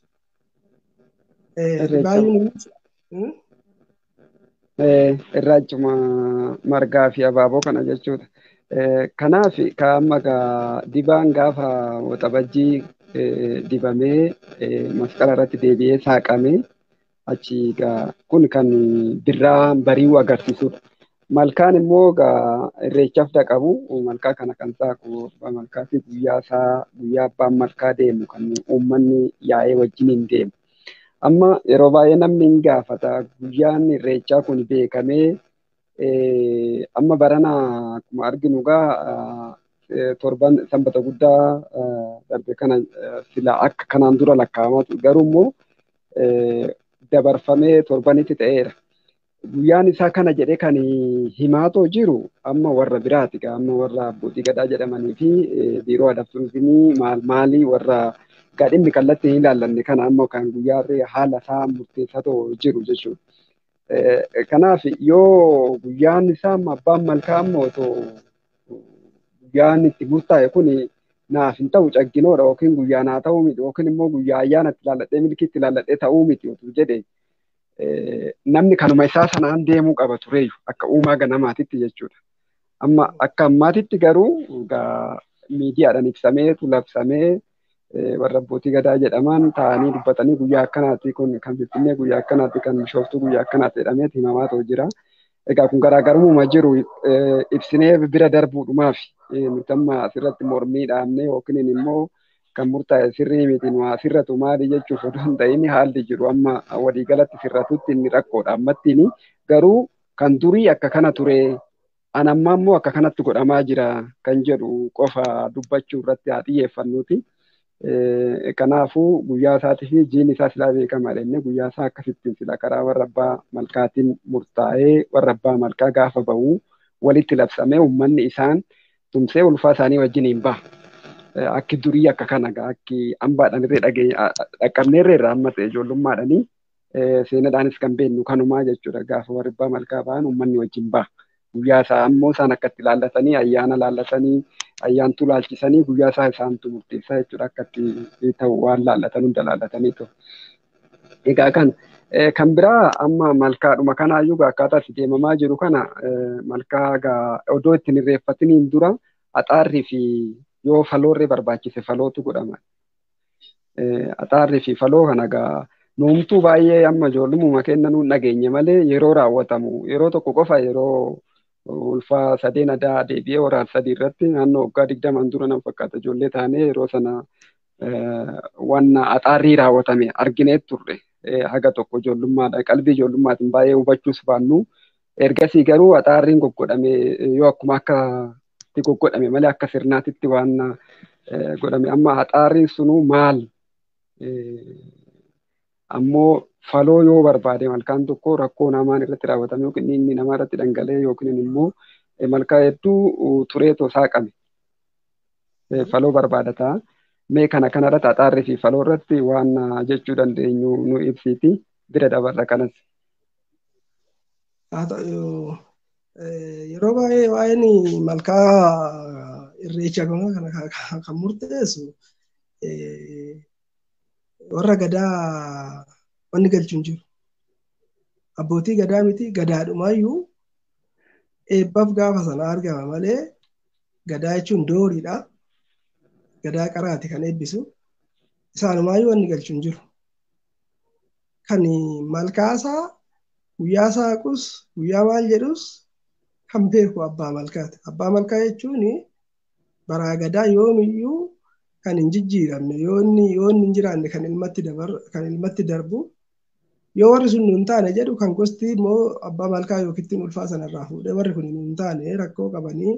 Irraachuma margaa fi abaaboo kana jechuudha. Kanaaf amma dibaan gaafa waxabajjii dibamee masqala irratti deebi'ee saaqamee achi kun kan birraa bari'uu agarsiisudha. Malkaan immoo irreechaaf dhaqabu malkaa kana kan saaqu malkaa fi guyyaa abbaan malkaa deemu kan uummanni yaa'ee wajjiniin deemu. Amma yeroo baay'ee namni hin gaafata guyyaan irreechaa kun beekamee amma barana akkuma arginu torban sanbata guddaa darbe kana sila akka kanaan dura lakkaa'amatu garuu immoo dabarfamee torbanitti ta'eera. Guyyaan isaa kana jedhee kan himaatoo jiru amma warra biraati amma warra abbootii gadaa jedhamanii fi biiroo aadaa maalii warra dhimmi kallattii hin ilaallanne kana amma kan guyyaa haala isaa murteessaa jiru jechuudha. Kanaaf yoo guyyaan isaa abbaan malkaa ammoo guyyaan itti murtaa'e kun naaf hin ta'u cagginoodha yookiin guyyaa naa ta'uu miti yookiin immoo guyyaa ayyaana itti ilaalladhee milkii itti ilaalladhee ta'uu miti utuu jedhe namni kanuma isaa sanaan deemuu qaba tureeyyu akka uumaa ganamaatitti jechuudha. Amma akka ammaatitti garuu miidiyaadhaan ibsameetu labsamee warra abbootii gadaa jedhaman taa'anii dubbatanii guyyaa akkanaati kun kan Finfinnee guyyaa akkanaati kan Bishooftuu guyyaa akkanaati jedhameeti himamaa ta'u jira. Egaa kun garaagarummaa jiru ibsinee bira darbuudhumaaf nuti amma asirratti mormii dhaabnee yookiin immoo kan murtaa'e sirrii miti nu asirratu maali jechuuf odoo hin ta'in haalli jiru amma waliigalatti sirratutti inni rakkoodha ammattiin garuu kan durii akka kana ture anamma immoo akka kanatti godhamaa jira kan jedhu qofa dubbachuu irratti haa xiyyeeffannuuti. Kanaafuu guyyaa isaatii fi jiin isaa silaa beekamaadha inni guyyaa isaa akkasittiin sila karaa warra abbaa malkaatiin murtaa'ee warra abbaa malkaa gaafa ba'u walitti labsamee uummanni isaan tumsee ulfaa isaanii wajjiniin baha. Akki durii akka kana akki hambaadhaan irree dhaqqabneerree irraa amma ta'e ijoollummaadhaanii seenaadhaanis kan beeknu kanumaa jechuudha gaafa warra abbaa malkaa ba'an uummanni wajjin baha. Guyyaa isaa ammoo isaan akka itti laallatanii ayyaana laallatanii ayyaantuu laalchisanii guyyaa isaa isaantu murteessaa jechuudha akka itti ta'u waan laallatan hunda laallatanii ta'u. Egaa kan biraa amma malkaadhuma kanaayyuu akkaataa itti deemamaa jiru kana malkaa odoo ittiin irreeffatiniin dura axaarrii fi yoo faloorree barbaachise falootu godhama. Axaarrii fi faloo kana nuumtuu baay'ee amma ijoollummaa kenna nuun dhageenye malee yeroo raawwatamu yeroo tokko qofa yeroo ulfaa sadeen adaa deebi'ee waraana sadii irratti naannoo waggaa 20 dura nan fakkaata ijoollee taanee yeroo sana waan axaarrii raawwatame arginee turre haga tokko ijoollummaadha qalbii ijoollummaatiin baay'ee hubachuus baannu ergasii garuu axaarriin goggodhame yoo akkuma akka itti goggodhame malee akka sirnaatitti waan godhame amma axaarriin sunuu maal ammoo faloo yoo barbaade malkaan tokko rakkoo namaan irratti raawwatame yookiin inni namaa irratti dhangala'e yookiin immoo malkaa hedduu tureetoo saaqame faloo barbaadataa mee kanarratti axaarrii fi faloo irratti waan jechuu dandeenyu nu ibsiiti bira dabarra kanas. Yeroo baay'ee waa'een malkaa irreecha kan murteessu warra gadaa wanni galchuun jiru. Abbootii gadaa miti gadaadhumaayyuu eebbaaf gaafa sana argama malee gadaa jechuun dooriidha. Gadaa qaraati kan eebbisu. Isaanumaayyuu wanni galchuun jiru. Kan malkaasaa guyyaa saaqus guyyaa maal jedhus kan beeku abbaa malkaati. Abbaa malkaa jechuun baraa gadaa yoomiyyuu kan hin jijjiiramne yoo inni hin jiraanne kan ilmatti darbu yoo warri sun nuun taane jedhu kan gosti immoo abbaa malkaa yookiin ulfaa sanarraa fuudhee warri kun nuun taane rakkoo qabanii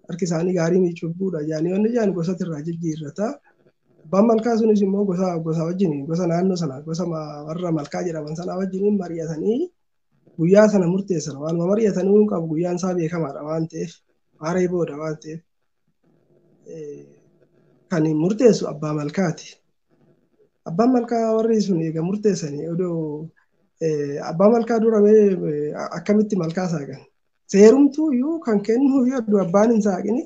harki isaanii gaarii miicubbuudha jaanii wanni jaan gosatti irraa jijjiirrata. Abbaan malkaa sunis immoo gosa wajjin gosa naannoo sana gosa warra malkaa jedhaman sanaa wajjin mari'atanii guyyaa sana murteessan waanuma mari'atanii qabu guyyaan isaa beekamaadha waan ta'eef waaree booda waan ta'eef kan murteessu abbaa malkaati. Abbaan malkaa warri sun eega murteessanii odoo abbaa malkaa dura akkamitti malkaa saaqan seerumtuu iyyuu kan kennu yoo abbaan hin saaqini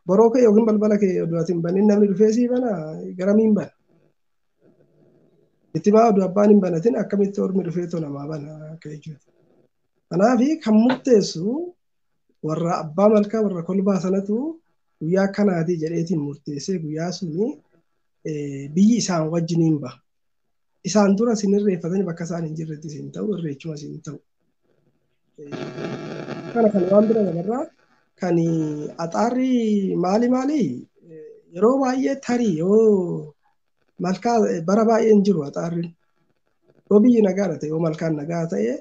boroo kee yookiin balbala kee odoo ati hin banin namni dhufee sii bana garamiin bana. Itti maa odoo abbaan hin banatin akkamitti ormi dhufee too namaa bana akka jechuudha. Kanaaf kan murteessu warra abbaa malkaa warra kolbaa sanatu guyyaa akkanaati jedheetiin murteessee guyyaa suni biyyi isaan wajjiniin baha. Isaan dura isin irreeffatanii bakka isaan hin jirretti isin ta'u irreechuma isin ta'u. Kana waan bira dabarraa kan axaarrii maali yeroo baay'ee tarii yoo malkaa bara baay'ee hin jiru axaarriin. Yoo biyyi nagaa ta'e yoo malkaan nagaa ta'e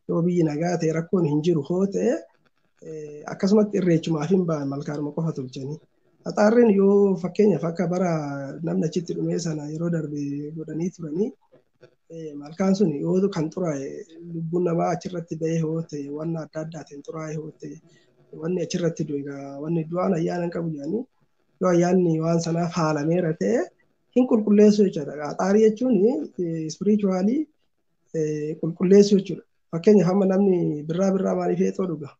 yoo biyyi nagaa ta'e rakkoon hin jiru hoo ta'e akkasumatti irreechumaaf hin ba'an malkaanuma qofa tolchanii. Axaarriin yoo fakkeenyaaf akka bara namni achitti dhumee sana yeroo darbe godhanii turanii malkaan sun yoo kan xuraa'e lubbuun namaa achirratti ba'ee hoo ta'e waan adda addaatiin xuraa'e hoo ta'e wanni achirratti wanni du'aan ayyaana hin qabu jedhanii yoo ayyaanni waan sanaaf haalameera ta'e hin qulqulleessu jechuudha. Axaarii jechuun ispirichuwaalii qulqulleessu jechuudha. Fakkeenyaaf hamma namni birraa maaliif heexoo dhuga?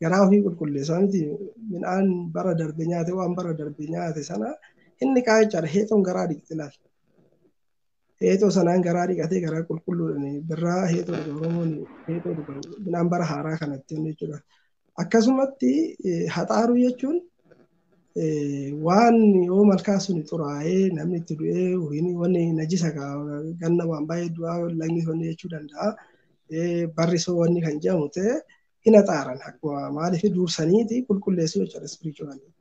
Garaa ofii qulqulleessaa miti midhaan bara darbe nyaate waan bara darbe nyaate sana inni qaa jechaadha heexoon garaa dhiqxi laal. Heexoo sanaan garaa dhiqatee garaa qulqulluudhaan birraa heexoo dhuga Oromoon heexoo dhuga midhaan bara haaraa kanatti jechuudha. Akkasumatti haxaaruu jechuun waan yoo malkaa sun xuraa'ee namni itti du'ee wanni najisa ganna waan baay'ee du'aa lagni wanni jechuu danda'a. Barrisoo wanni kan jedhamu ta'e hin haxaaran akkuma maaliif dursaniiti qulqulleessuu jechuudha ispirichuwaalii.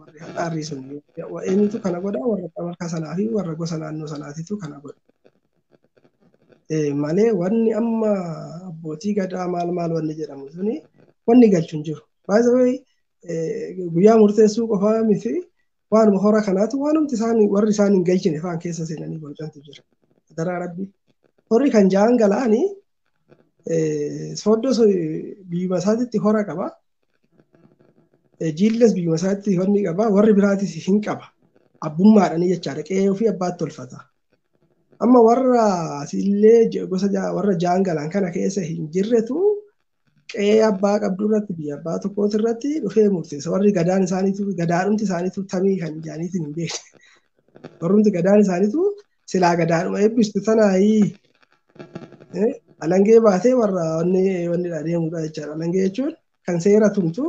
Warri haxaarrii sun eenyutu kana godha warra malkaa sanaa fi warra gosa naannoo sanaatitu kana godha. Malee wanni amma abbootii gadaa maal wanni jedhamu suni wanni galchu hin jiru. Baay'ee guyyaa murteessuu qofaa miti waanuma hora kanaatu waanumti isaanii warri isaan hin galchine faan keessa seenanii bocantu jira. Daraa rabbi. Horri kan ja'an galaanii sooddoo biyyuma isaatitti hora qaba. Jiilles biyyuma isaatti wanni qaba. Warri biraatis hin qaba. Abbummaadhanii jechaadha. Qe'ee ofii abbaatti tolfata. Amma warra illee gosa warra ja'an galaan kana keessa hin jirretu qe'ee abbaa qabdu irratti biyya abbaa tokkooti irratti dhufee murteessa. Warri gadaan isaaniitu gadaadhumti isaaniitu tamii kan jaaniitiin hin beekne. Warrumti gadaan isaaniitu silaa gadaadhuma eebbistu tanaayii alangee baatee warra wanni deemudha jechaadha. Alangee jechuun kan seera tumtu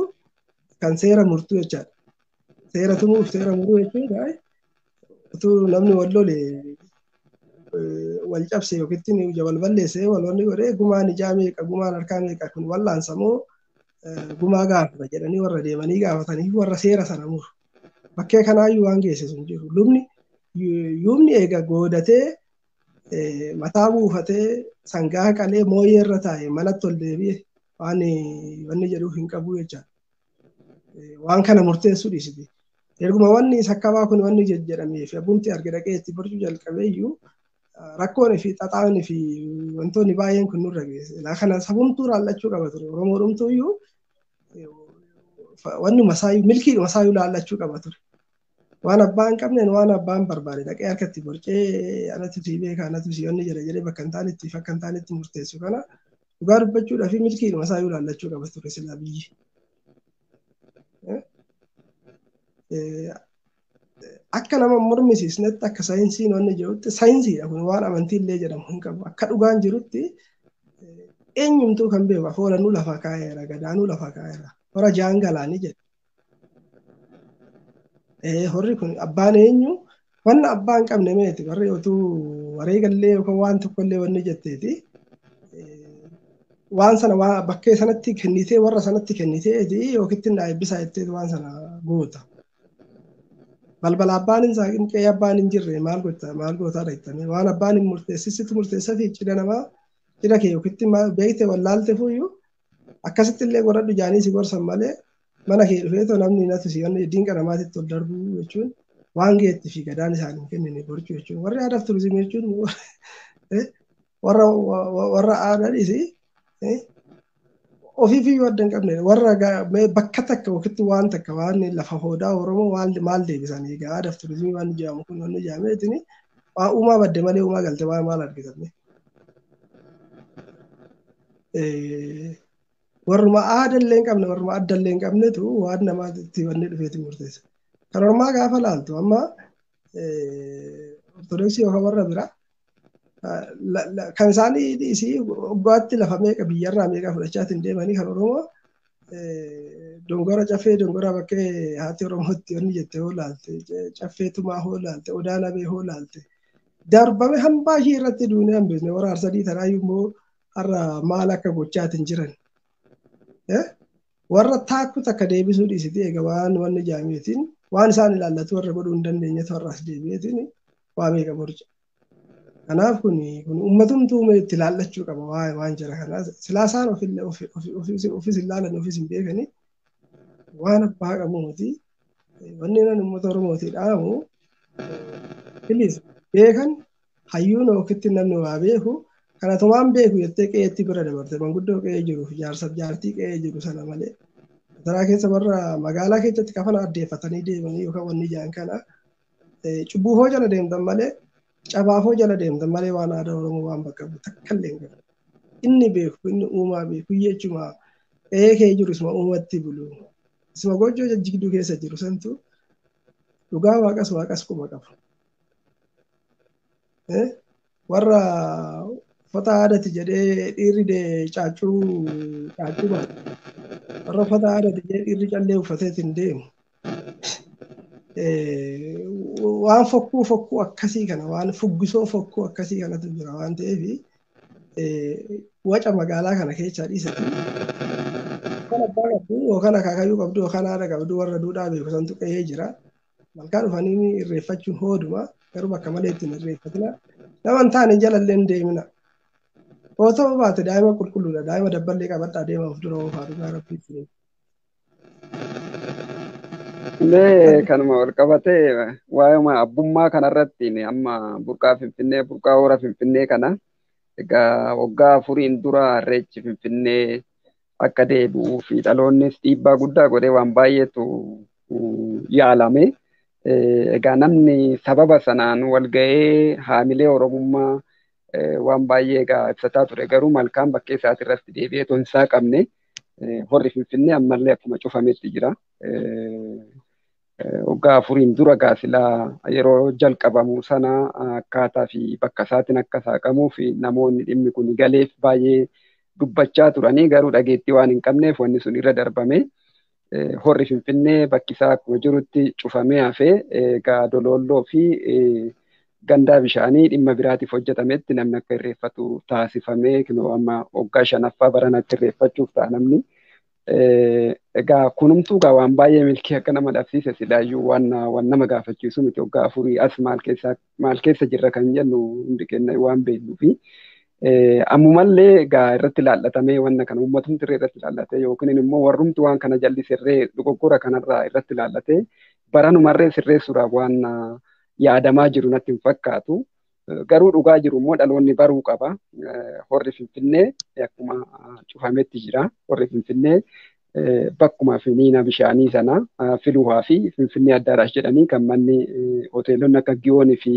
kan seera murtu jechaadha. Seera tumuuf seera muruu jechuudha. Utuu namni wal lole wal cabse yookiin wal balleesse wal wanni godhee gumaan ijaa meeqa gumaan harkaa meeqa kun wallaansamoo gumaa gaafata jedhanii warra deemanii gaafatanii warra seera sana muru. Bakkee kanaayyuu waan geessisu hin jiru. Yuumni eega goodatee mataa buufatee sangaa qalee mooyyee irra taa'e manatti ol deebi'e waan wanni jedhuuf hin qabu jechaadha. Waan kana murteessuu dhiisiti. Erguma wanni sakkabaa kun wanni jedhamee fi abbumti arge dhaqee itti barjuu jalqabeeyyuu rakkoon fi xaxaan fi wantoonni baay'een kun nurra geesse. Kana sabumtuu raallachuu qaba ture. Oromoo dhumtuuyyuu wanni masaayyuu milkii masaayyuu laallachuu qaba ture. Waan abbaan hin qabneen waan abbaan barbaade dhaqee harkatti borcee anatti sii beeka anatti sii wanni jedhee bakka hin taanetti murteessu kana dhugaa dubbachuudhaa fi milkii masaayyuu laallachuu qaba ture silaa biyyi. Akka nama mormisiisnetti akka saayinsiin wanni jedhutti saayinsiidha kun waan amantiillee jedhamu hin qabu. Akka dhugaan jirutti eenyumtuu kan beeku afoolanuu lafa kaa'eera gadaanuu lafa kaa'eera hora ja'an galaanii jedha. Horri kun abbaan eenyu wanna abbaan qabne meeti warri otuu wareegallee yookaan waan tokkollee wanni jetteeti waan sana bakkee sanatti kennitee warra sanatti kenniteeti yookiin eebbisaa jettee waan sana goota. Balbala abbaan hin saaqin qe'ee abbaan hin jirre maal gootaa jettanii waan abbaan hin murteessisitti murteessaa fi cidha namaa cidha kee yookiin beekte wallaalte fuyyuu akkasitti illee godhadhu jaanii si gorsan malee mana kee dhufeetoo namni natu si wanni dinqa namaatitti ol darbuu jechuun waan geetti fi gadaan isaanii hin kennine gorchuu jechuun warri aadaaf turizimii jechuun warra aadaadhis ofiifiyyuu adda hin qabne warra bakka takka yookiin waan takka waan lafa hoodaa Oromoo maal deebisan egaa aadaaf turizimii waan jedhamu kun wanni jedhameetini waa uumaa badde malee uumaa galte maal argitanne. Warruma aadallee hin qabne warruma addallee hin qabnetu waan namaatti wanni dhufeeti murteessa. Kan Oromaa gaafa laaltu amma ortodoksii yookaan warra biraa kan isaanii dhiisii waggaatti lafa meeqa biyyarraa meeqa fudhachaatiin deemanii kan Oromoo dongora caffee dongora bakkee haati Oromootti wanni jette hoo laalte caffee tumaa hoo laalte odaa nabee hoo laalte darbame hambaa ishii irratti duunee hambisne warra arsadii tanaayyuu immoo har'a maal akka gochaatiin jiran. Warra taakku takka deebisuu dhiisiti egaa waan wanni jaameetiin waan isaan ilaallatu warra godhuu hin dandeenyetu warraas deebi'eetiin waa meeqa borca. Kanaaf kun uummatumtuu itti ilaallachuu qaba waan jira kanaas silaasaan ofis hin laalan ofis hin beekani waan abbaa qabu miti wanni nan uummata Oromootii dhaamu filis beekan hayyuun yookiin namni waa beeku kanatumaan beeku jettee qe'eetti bira dabarte manguddoo qe'ee jiruuf jaartii qe'ee jiru sana malee daraa keessa warra magaalaa keessatti kafana addeeffatanii deemanii yookaan wanni jaan kana cubbuu jala deemtan malee cabaafoo jala deemtan malee waan aadaa Oromoo waan bakka takka illee hin qabu. inni beeku inni uumaa beeku jechuudha. Kee jiru isuma uumatti bulu. Isuma gochoo jajjigduu keessa jiru santu dhugaa waaqas quba qaba. Warra uffata aadaati jedhee dhiirri caacuu baata. Warra uffata aadaati jedhee dhiirri callee uffateetiin deemu. Waan fokkuu akkasii kana waan fuggisoo fokkuu akkasii kanatu jira waan ta'eef waca magaalaa kana keessaa dhiisati. Kan abbaa qabdu yookaan akaakayyuu qabdu yookaan haadha qabdu warra duudhaa beeku santu qe'ee jira. Malkaan dhufanii irreeffachuun hooduma garuu bakka malee ittiin irreeffatina. Nama hin taane jalallee hin deemina. Yoo ta'u baate daa'ima qulqulluudha. Daa'ima dabballee qabadhaa deema of dura oofaa dhugaa rabbiitti. Illee kanuma wal qabatee waa'ee abbummaa kanarratti amma burqaa Finfinnee burqaa hora Finfinnee kana egaa waggaa afuriin dura irreechi Finfinnee akka deebi'uu fi dhaloonnis dhiibbaa guddaa godhee waan baay'eetu yaalame. Egaa namni sababa sanaan wal ga'ee haamilee Oromummaa waan baay'ee egaa ibsataa ture garuu malkaan bakkee isaati irratti deebi'ee tonsaa qabne horri Finfinnee ammallee akkuma cufametti jira. Waggaa afuriin dura gaasilaa yeroo jalqabamu sana akkaataa fi bakka isaatiin akka saaqamuu fi namoonni dhimmi kun galeef baay'ee dubbachaa turanii garuu dhageettii waan hin qabneef wanni sun irra darbame. Horri Finfinnee bakki isaa akkuma jirutti cufamee hafee egaa Dololloo fi gandaa bishaanii dhimma biraatiif hojjetametti namni akka irreeffatu taasifamee amma waggaa 5ffaa baranatti irreeffachuuf ta'a namni. Egaa kunumtuu egaa waan baay'ee milkii akka nama dhabsiise silaayyuu waan nama gaafachiisu miti waggaa afurii as maal keessa jirra kan jennu hundi keenya waan beeknuu fi ammumallee egaa irratti ilaallatamee wanna kana uummatumti irratti ilaallatee yookiin immoo warrumti waan kana jallisirree dogoggora kanarraa irratti ilaallatee baranumarree sirreessuudhaaf waan yaadamaa jiru natti hin fakkaatu. Garuu dhugaa jiru immoo dhaloonni baruu qaba. Horri Finfinnee akkuma cufametti jira. Horri Finfinnee bakkuma finiina bishaanii sana filuhaa fi Finfinnee Addaaraash jedhanii kan manni hoteelonni akka Giyoonii fi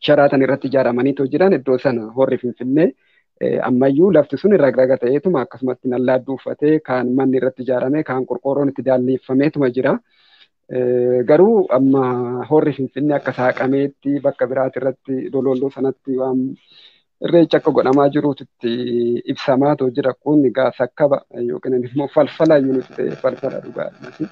Sharaatan irratti ijaaramaniitu jiran iddoo sana horri Finfinnee ammayyuu lafti sun raga ta'eetuma akkasumatti nallaadduu uffatee kaan manni irratti ijaarame kaan qorqoorroon itti daalleeffameetuma jira. Garuu amma horri Finfinnee akka saaqameetti bakka biraati irratti Dololloo sanatti waan irreecha akka godhamaa jiruutti ibsamaatu jira kun egaa sakkaba yookiin immoo falfala yuunitti ta'e falfala dhugaadha.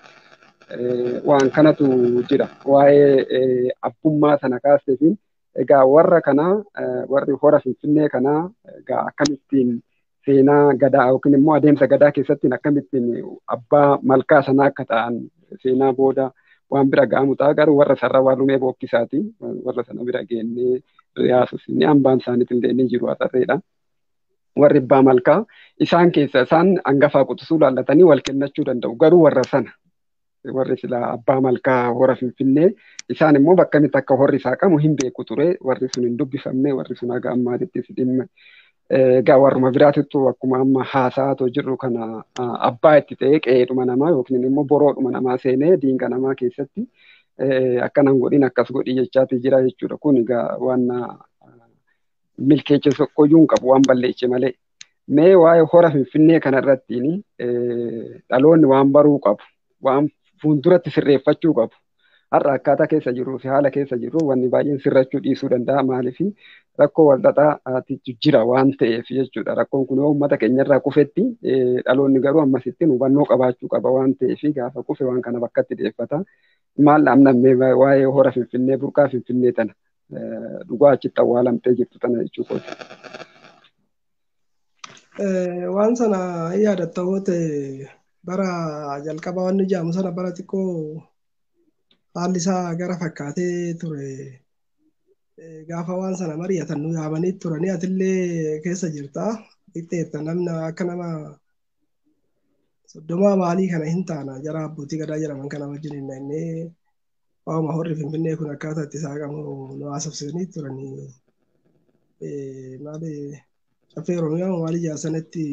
Waan kanatu jira waa'ee abbummaa sana kaasteetiin egaa warra kanaa warri hora Finfinnee kanaa egaa akkamittiin seenaa gadaa yookiin immoo adeemsa gadaa keessatti akkamittiin abbaa malkaa sanaa akka ta'an seenaa booda waan bira ga'amu ta'a garuu warra sarara waalumee bookkisaati warra sana bira geennee riyaasus ni hambaan isaaniitti illee ni jiru asarreedha. Warri abbaa malkaa isaan keessa isaan hangafaa quxisuu laallatanii wal kennachuu danda'u garuu warra sana warri sila abbaa malkaa hora Finfinnee isaan immoo bakka inni akka horri saaqamu hin beeku ture warri sun hin dubbifamne warri sun haga ammaatittis dhimma egaa warruma biraatittu akkuma amma haasa'aa jirru kana abbaa itti ta'ee qe'eedhuma namaa yookiin immoo boroodhuma namaa seenee diinga namaa keessatti akkanan godhin akkas godhi jechaati jira jechuudha. Kun egaa waan milkeecha soqqoyyuun qabu waan balleeche malee. Mee waa'ee hora Finfinnee kanarrattiin dhaloonni waan baruu qabu waan fuulduratti sirreeffachuu qabu. Har'a akkaataa keessa jirruu fi haala keessa jirru wanni baay'een sirrachuu dhiisuu danda'a maaliif rakkoo walxaxaatiitu jira waan ta'eef jechuudha. Rakkoon kun uummata keenyarraa kufetti dhaloonni garuu ammasitti hubannoo qabaachuu qaba waan ta'eef gaafa kufe waan kana bakkatti dhiyeeffata. Maal dhaamnammee waa'ee hora Finfinnee burqaa Finfinnee tana dhugaa achitti awwaalamtee jirtu tana jechuudha. Waan sana yaadatta hoote bara jalqaba wanni jedhamu sana bara xiqqoo haalli isaa gara fakkaatee ture. Gaafa waan sana mari'atan nu yaamanii turanii atillee keessa jirta. Itti namna akka nama soddoma maalii kana hin taana jara abbootii gadaa jedhaman kana wajjin hin naannee waa'uma horri Finfinnee kun akkaataa itti saaqamu nu haasofsisanii turanii. Maali caffee Oromiyaa maalii jaarsanitti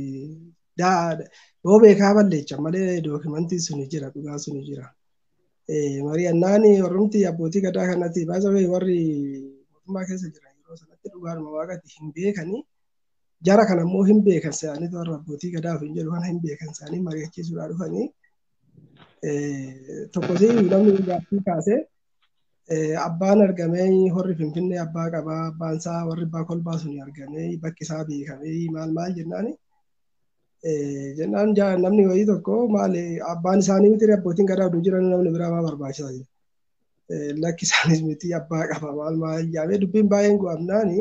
yoo beekaa balleechan malee dookimantii suni jira dhugaa suni jira. Mari'annaan warrumti abbootii gadaa kanatti baay'ee warri mootummaa keessa jiran yeroo sanatti dhugaadhuma waaqatti hin beekanii jara kana immoo hin beekan isaanii warra abbootii gadaaf hin jedhu kana hin beekan isaanii mari'achiisuudhaan dhufanii tokkosii namni gaaffii kaasee abbaan argamee horri Finfinnee abbaa qabaa abbaan isaa warri abbaa kolbaa sun argamee bakki isaa beekamee maal jennaan namni wayii tokko maali abbaan isaanii miti abbootiin gadaa oduu jiran namni biraa maa barbaachisaa jira. Lakki isaanis miti abbaa qaba maal jaamee dubbiin baay'een gu'amnaani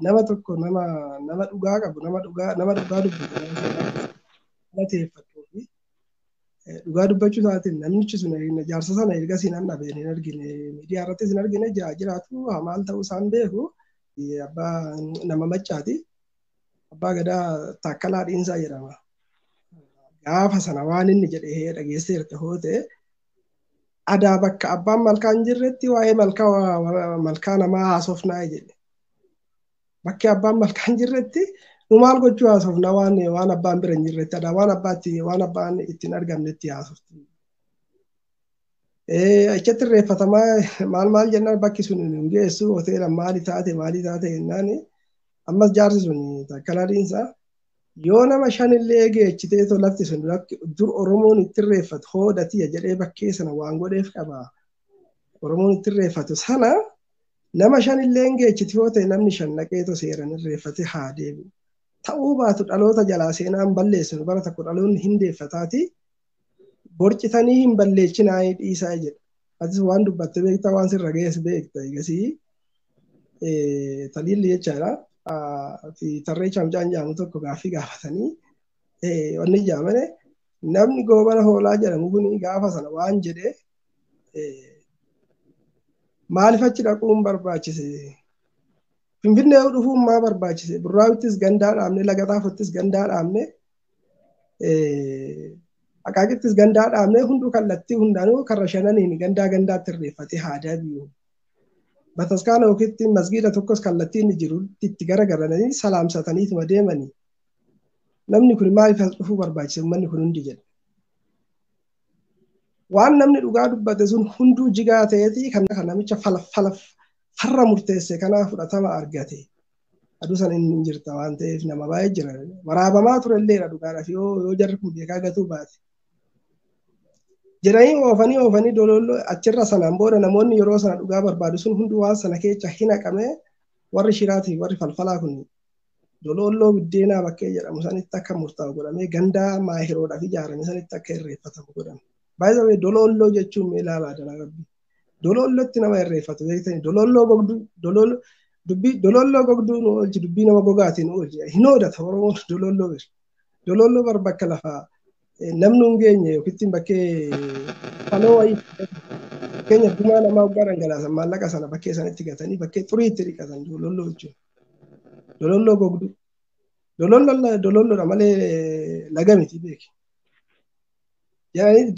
nama tokko nama dhugaa qabu nama dhugaa dubbatu dhugaa dubbachuu isaatiin namichi sun jaarsa sana ergasii nan dhabeen hin argine miidiyaa irrattis hin argine jiraatu maal ta'uu isaan beeku abbaa nama maccaati abbaa gadaa Taakkalaa Dhiinsaa jedhama. Gaafa sana waan inni jedhee dhageesseerta hoote adaa bakka abbaan malkaa hin jirretti waa'ee malkaa namaa haasofnaa jedhe. Bakki abbaan malkaa hin jirretti nu maal gochuu haasofna waan abbaan bira hin jirretti adaa waan abbaan ittiin argamnetti haasofti. Achitti irreeffatamaa maal jennaan bakki sun hin geessu hoteela maali taate jennaan ammas jaarsi sun Taakkalaa Dhiinsaa yoo nama shanillee geechitee lafti sun dur Oromoon itti irreeffatu hoodatiya jedhee bakkee sana waan godheef qaba. Oromoon itti irreeffatu sana nama shanillee geechiti yoo ta'e namni shan naqeeto seeran irreeffate haa deebi'u. Ta'uu baatu dhaloota jalaa seenaan balleessinu bara tokko dhaloonni hin deeffataati. Borcitanii hin balleechinaa dhiisaa jedha. Atis waan dubbatte beektaa waan sirra geessu beekta egasii taliilli jechaadha. Fi tarree camcaan jaamu tokko gaaffii gaafatanii wanni jaamane namni goobana hoolaa jedhamu kun gaafa sana waan jedhee maaliif achi dhaquun barbaachise? Finfinnee dhufuun maa barbaachise? Burraawittis gandaa dhaabne, Laga Xaafottis gandaa dhaabne, Aqaaqittis gandaa dhaabne hunduu kallattii hundaanuu karra shananiin gandaatti irreeffatee haa deebi'u. Bataskaana yookiin masgiida tokkos kallattii inni jiru itti garagaranii salaamsataniituma deemanii namni kun maaliif as dhufuu barbaachise uummanni kun hundi jedha. Waan namni dhugaa dubbate sun hunduu jigaa ta'eeti kan namicha farra murteesse kanaa fudhatama argate. Aduu sana hin jirta waan ta'eef nama baay'ee jira. Waraabamaa turelleedha dhugaadhaaf yoo jarri kun beekaa gatuu baate. Jedhanii oofanii dololloo achirra sanaan booda namoonni yeroo sana dhugaa barbaadu sun hunduu waan sana keessa hin haqamee warri shiraatii warri falfalaa kun dololloo biddeenaa bakkee jedhamu sanitti akka murtaa'u godhamee gandaa maahiroodhaaf ijaarame sanitti akka irreeffatamu godhame. Baay'ee dololloo jechuun mee ilaalaa dhala rabbi. Dolollootti nama irreeffatu beektanii dololloo gogduu nu oolchi dubbii nama gogaatiin oolchi hin oodata Oromoon dololloo bir. Dololloo bar bakka lafaa namni hin geenye yookiin bakkee faloo wayii keenya gumaa namaa waggaa dhangalaasan maallaqa sana bakkee sanatti gatanii bakkee xurii itti dhiqatan dololloo jechuudha. Dololloo gogduu. Dololloodha malee laga miti beeki.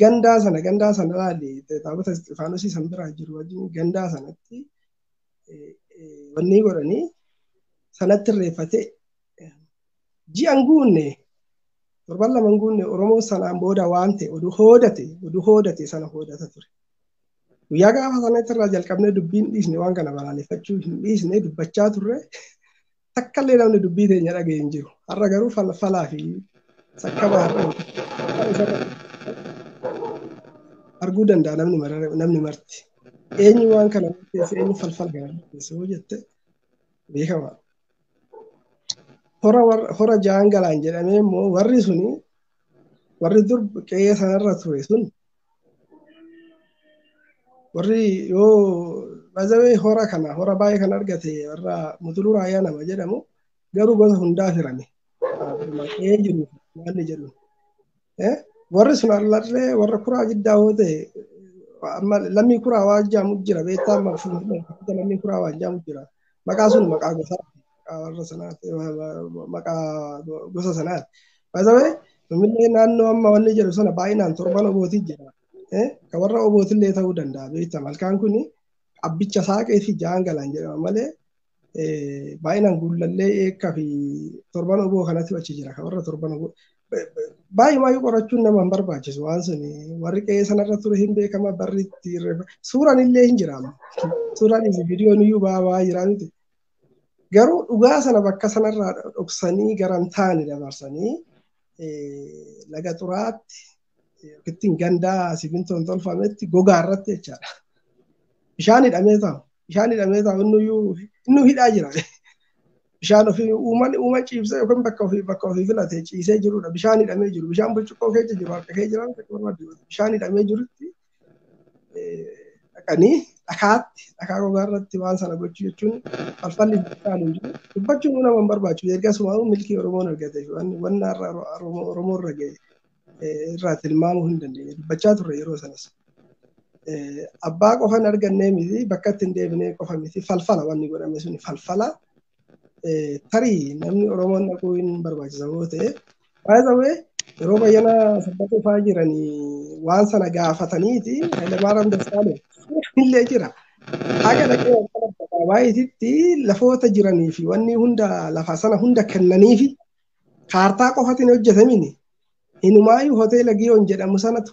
Gandaa sana laali taabota Isxifaanosii san biraa jiru wajjin gandaa sanatti wanni godhanii sanatti irreeffate ji'an guunne torban lama guunne Oromoon sanaan booda waan ta'e oduu hoodate sana hoodata ture. Guyyaa gaafa sanatti irraa jalqabnee dubbiin dhiisne waan kana balaaleffachuu hin dhiisne dubbachaa turre takkallee namni dubbii teenya dhaga'e hin jiru. Har'a garuu falfalaa fi sakkabaa arguu danda'a namni marti. Eenyu waan kana murteesse eenyu falfala kana murteesse hoo jette beekama. Hora jaangalaan jedhamee immoo warri dur qe'ee sanarra ture sun warri yoo bazawee hora baay'ee kan argate warra Mutuluu Raayyaa nama jedhamu garuu gosa hundaa firame. Qe'ee jiru maalli jedhu. Warri sun allarree warra kuraa jiddaa yoo ta'e lammii kuraa waan jaamu jira beektaa lammii kuraa waan jaamu jira maqaa sun maqaa gosaa warra sanaati maqaa gosa sanaati. Baay'ee nuumillee naannoo amma wanni jedhu sana baay'inaan torban obootii jira. Kan warra obootillee ta'uu danda'a beektaa malkaan kun abbicha saaqee fi jaangalaan jedhama malee baay'inaan guullallee eekkaa fi torban oboo kanatti achi jira kan warra torban oboo. Baay'ee qorachuun nama hin barbaachisu waan sun warri qe'ee sanarra ture hin beekama barriitti suuraan illee hin jiraama. Suuraan viidiyoon iyyuu baay'ee jiraa miti. Garuu dhugaa sana bakka sanarraa dhoksanii garan taane dabarsanii laga xuraatti ittiin gandaa simintoon tolfametti gogaa irratti jechaadha. Bishaan hidhamee taa'u. Bishaan hidhamee taa'u inni hidhaa jira. Bishaan ofii uuman ciibsee yookiin bakka ofii filatee ciisee jirudha. Bishaan hidhamee jiru. Bishaan burcuqqoo keessa jiru. Harka kee jiran bishaan hidhamee jirutti dhaqanii dhakaa gogaa irratti waan sana gochuu jechuun falfalli hin jiru. Dubbachuun nama hin barbaachisu. Ergasuma milkii Oromoon argate wanna Oromoo irra ga'e irraa tilmaamuu hin dandeenye. Dubbachaa turre yeroo sanas. Abbaa qofa hin argannee miti bakka itti hin deebinee qofa miti falfala wanni godhame suni falfala tarii namni Oromoon dhaquu hin barbaachisa yoo ta'e baay'ee yeroo bayyana sabbatoo fa'aa jiranii waan sana gaafataniiti Hayilamaariyaam Dassaaleny illee jira. Haga dhaqee baay'eetitti lafoota jiranii fi wanni hunda lafa sana hunda kennaniifi kaartaa qofatiin hojjetamini. Inumaayyuu hoteela Giyoon jedhamu sanatu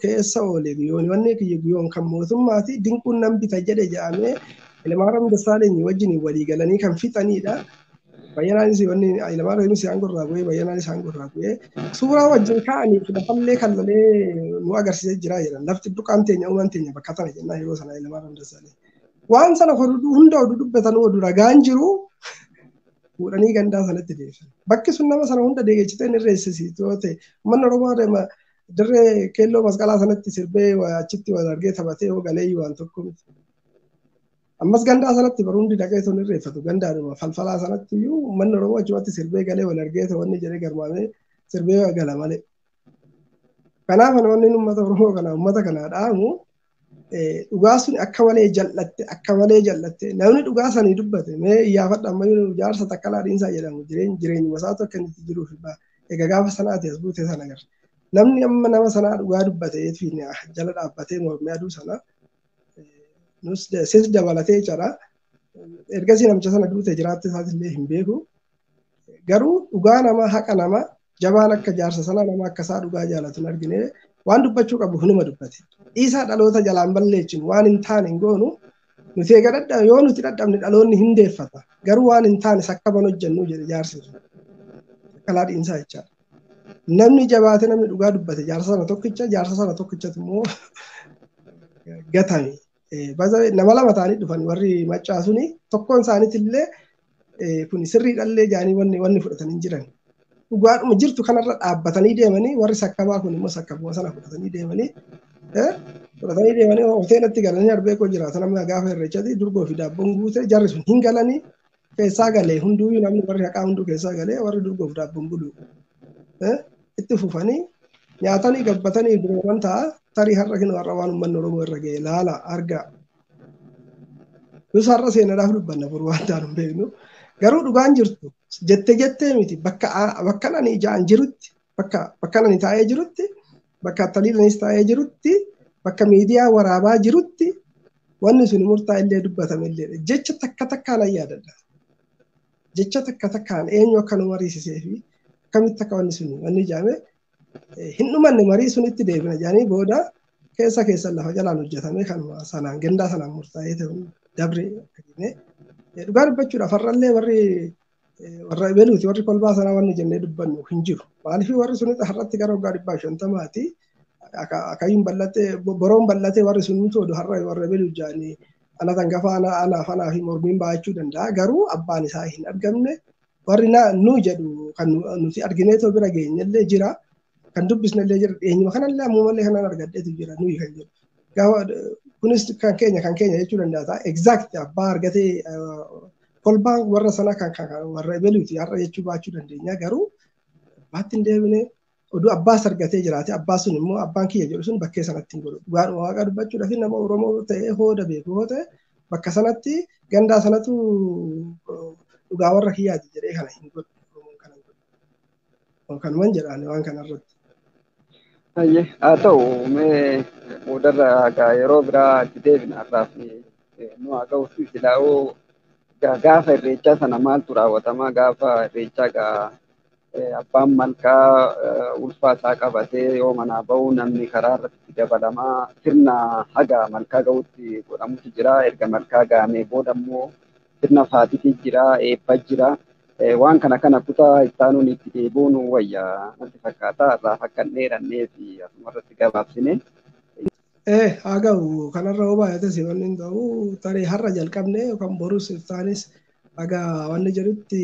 keessa oole Giyoon wanni Giyoon kan mootummaati dinquun nan bita jedhe jedhamee Hayilamaariyaam Dassaaleny wajjin walii galanii kan fixanidha. Bayyanaanis wanni Hayilamaariyaam aangorraa bu'ee bayyanaanis aangorraa bu'ee suuraa wajjin ka'anii fi lafallee kallalee nu agarsiisee jira jedhan lafti duqaan teenya uuman teenya bakka tana jennaa yeroo sana Hayilamaariyaam Dassaaleny. Waan sana hunda oduu dubbatan oduu ragaan jiru fuudhanii gandaa sanatti deebisan. Bakki sun nama sana hunda deeggarchitee hin irreessisiitu yoo ta'e uummanni Oromoo dirree keelloo masqalaa sanatti sirbee achitti wal argee taphatee yoo galee waan tokko miti. Ammas gandaa sanatti baruu hundi dhaqee toon irreeffatu gandaadhuma falfalaa sanatti iyyuu uummanni Oromoo achumatti sirbee galee wal argee wanni jedhee garmaamee sirbee gala malee. Kanaaf wanni uummata Oromoo kana uummata kanaa dhaamu dhugaa sun akka malee jallatte namni dhugaa sanii dubbate mee iyyaafadha ammayyuu jaarsa Taakkalaa Dhiinsaa jedhamu jireenyuma isaatu akka inni jiruuf egaa gaafa sanaati as buute sana agarra. Namni amma nama sanaa dhugaa dubbatee fi jala dhaabbatee mormee aduu sana nus dabalatee jira. Ergasii namicha sana duute jiraatte isaatillee hin beeku. Garuu dhugaa nama haqa nama jabaan akka jaarsa sanaa nama akka isaa dhugaa jaalatu hin argine waan dubbachuu qabu hunuma dubbate. Isaa dhaloota jalaan balleechin waan hin taane hin goonu nuti egaa yoo nuti dadhabne dhaloonni hin deeffata. Garuu waan hin taane sakkaban hojjennu jedhe jaarsi sun. Taakkalaa Dhiinsaa jechaadha. Namni jabaate namni dhugaa dubbate jaarsa sana tokkichatu immoo gatame. Nama lama ta'anii dhufan warri maccaa suni tokkoon isaaniitillee kun sirriidhallee jaanii wanni fudhatanii jiran. Dhugaadhuma jirtu kanarra dhaabbatanii deemanii warri sakkamaa kun immoo sakkabuma sana fudhatanii deemanii hoteelatti galanii arbeekoo jiraatan amma gaafa irreechatti durgoo fi daabboon guute jarri sun hin galanii keessaa galee hunduuyyuu namni warri haqaa hunduu keessaa galee warri durgoo fi daabboon bulu itti fufanii nyaatanii gabbatanii dureewwan ta'a tarii har'a kinu har'a waan uummanni Oromoo irra ga'e laala argaa. Nus har'a seenaadhaaf dubbanna buru waan ta'an hin beeknu. Garuu dhugaan jirtu jettee miti bakka ani ijaan jirutti bakka ani taa'ee jirutti bakka taliilanis taa'ee jirutti bakka miidiyaa waraabaa jirutti wanni sun murtaa'e illee dubbatame illee jecha takkaan yaadadha. Jecha takkaan eenyu akka nu mariisisee fi akkamitti akka wanni ijaame hin dhumanne marii sunitti deebina jedhanii booda keessa lafa jalaan hojjetame kanuma sanaan gandaa sanaan murtaa'ee ta'uun dabre dhugaa dubbachuudhaaf har'allee warra beeluuti warri kolbaa sanaa wanni jennee dubbannu hin jiru. Maaliif warri sunis har'atti gara waggaa 150 akayyuun bal'attee boroon bal'atee warri sun toodu har'a warra beeluu jaanii ana tangafa anaa fi mormiin baachuu danda'a. Garuu abbaan isaa hin argamne warri nu jedhu kan nuti argineetoo bira geenyellee jira. Kan dubbisnellee jira dhiyeenyuma kanallee ammumallee kanaan argadheetu jira nuyi kan jedhu. Gaafa kunis kan keenya jechuu danda'a. Exact abbaa argatee kolbaan warra sana kan warra beeluuti har'a jechuu baachuu dandeenya. Garuu abbaatti hin deebine oduu abbaas argatee jiraate abbaa sun immoo abbaan kiyya jedhu sun bakkee sanatti hin godhu. Dhugaadhuma waaqa dubbachuudhaaf nama Oromoo ta'ee hooda beeku hoo ta'e bakka sanatti gandaa sanatu dhugaa warra kiyyaati jedhee kana hin godhu. Kanuman jedhaan waan kanarratti. Haa ta'u mee boodarra yeroo biraa itti deebina har'aaf nu haa ga'uutu silaa'uu gaafa irreechaa sana maaltu raawwatamaa gaafa irreechaa abbaan malkaa ulfaa isaa qabatee yoo manaa ba'u namni karaa irratti dabalamaa sirna haga malkaa ga'utti godhamutu jira. Erga malkaa ga'amee booda immoo sirna faatitii jira, eebba jira. Waan kana kutaa ittaanuun itti deebi'uun wayyaa natti fakkaata. Irraa akka hin dheerannee fi asumarratti gabaabsine. Haa ga'u kanarra hoo baay'ate si wanni hin ta'u tarii har'a jalqabne yookaan borus iftaanis dhagaa wanni jedhutti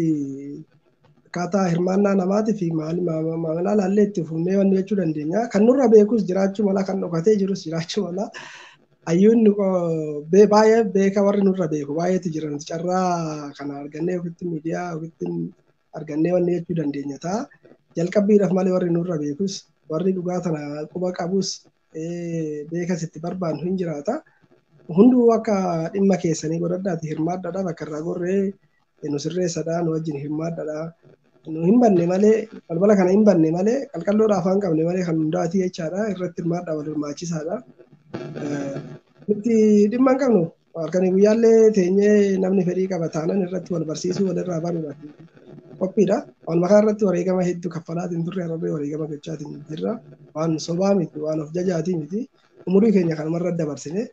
akkaataa hirmaannaa namaatii fi maamilaa laallee itti fufnee wanni jechuu dandeenya. Kan nurra beekus jiraachuu mala kan dhokatee jirus jiraachuu mala. Hayyuun baay'ee beeka warri nurra beeku baay'eetu jiran carraa kana argannee ofitti miidiyaa ofitti argannee wanni jechuu dandeenya ta'a. Jalqabbiidhaaf malee warri nurra beekus warri dhugaa tana quba qabus beekas itti barbaannu hin jiraata. Hunduu akka dhimma keessanii godhadhaati hirmaadhaadha bakka irraa gorree nu sirreessadha nu wajjin hirmaadhaadha. Nu hin banne malee balbala kana hin banne malee qalqalloodhaa afaan qabne malee kan hundaatii jechaadha irratti hirmaadhaa wal hirmaachisaadha. Nuti dhimma hin qabnu halkanii guyyaallee teenyee namni fedhii qaba taanan irratti wal barsiisuu walirraa baruudhaaf qophiidha. Waan makaa irratti wareegama hedduu kaffalaatiin turre hararree wareegama gochaatiin jirra. Waan sobaa miti waan of jajaatii miti umurii keenya kanumarra dabarsine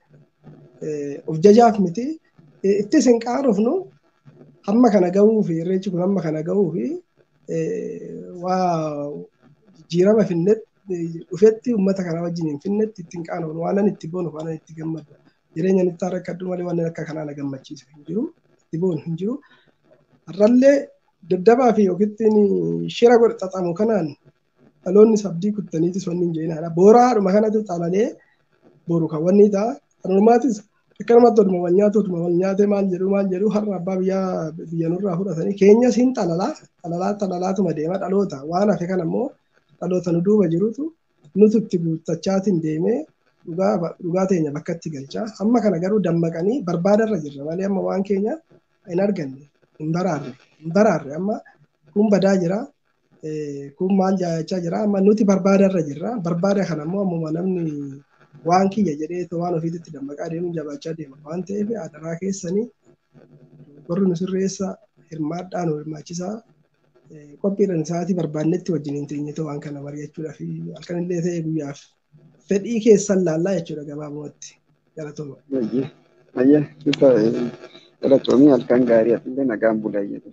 of jajaaf miti ittis hin qaanofnu hamma kana gahuu fi irreechi kun hamma kana gahuu fi waa jijjiirama finnetti dhufetti uummata kana wajjin hin finnetti ittiin qaanofnu waanan itti boonu waanan itti gammadu jireenya nitti rakkadhu malee waan akka kanaa na gammachiisu hin jiru itti boonu hin jiru har'allee daddabaa fi ofiittiin shira godhatamu kanaan dhaloonni sabdii kuttaniitis wanni hin jeenaadha booraadhuma kanatti xalalee boru kan wanni ta'a kanumaatis akkanumatti oduma wal nyaatu oduma wal nyaatee maal jedhu har'a abbaa biyya nurraa fudhatanii keenyas hin xalalaatuma deema dhaloota waan hafe kan ammoo dhaloota nu duuba jirutu nutu itti guuttachaatiin deemee dhugaa teenya bakkatti galchaa amma kana garuu dammaqanii barbaadarra jirra malee amma waan keenya hin arganne hin baraarre amma kun badaa jira kun maal jaayachaa jira amma nuti barbaadarra jirra barbaada kana ammoo ammuma namni waan kiyya jedhee waan ofiitti dammaqaa deemuun jabaachaa deema waan ta'eef adaraa keessanii warri nu sirreessa hirmaadhaan hirmaachisaa qophiidhaan isaatii barbaannetti wajjin hin teenye waan kana mari'achuudhaaf halkanillee ta'e guyyaaf fedhii keessan laallaa jechuudha gabaabumatti galatooma. Galatoomii halkan gaarii atillee nagaan bulaa jedhu.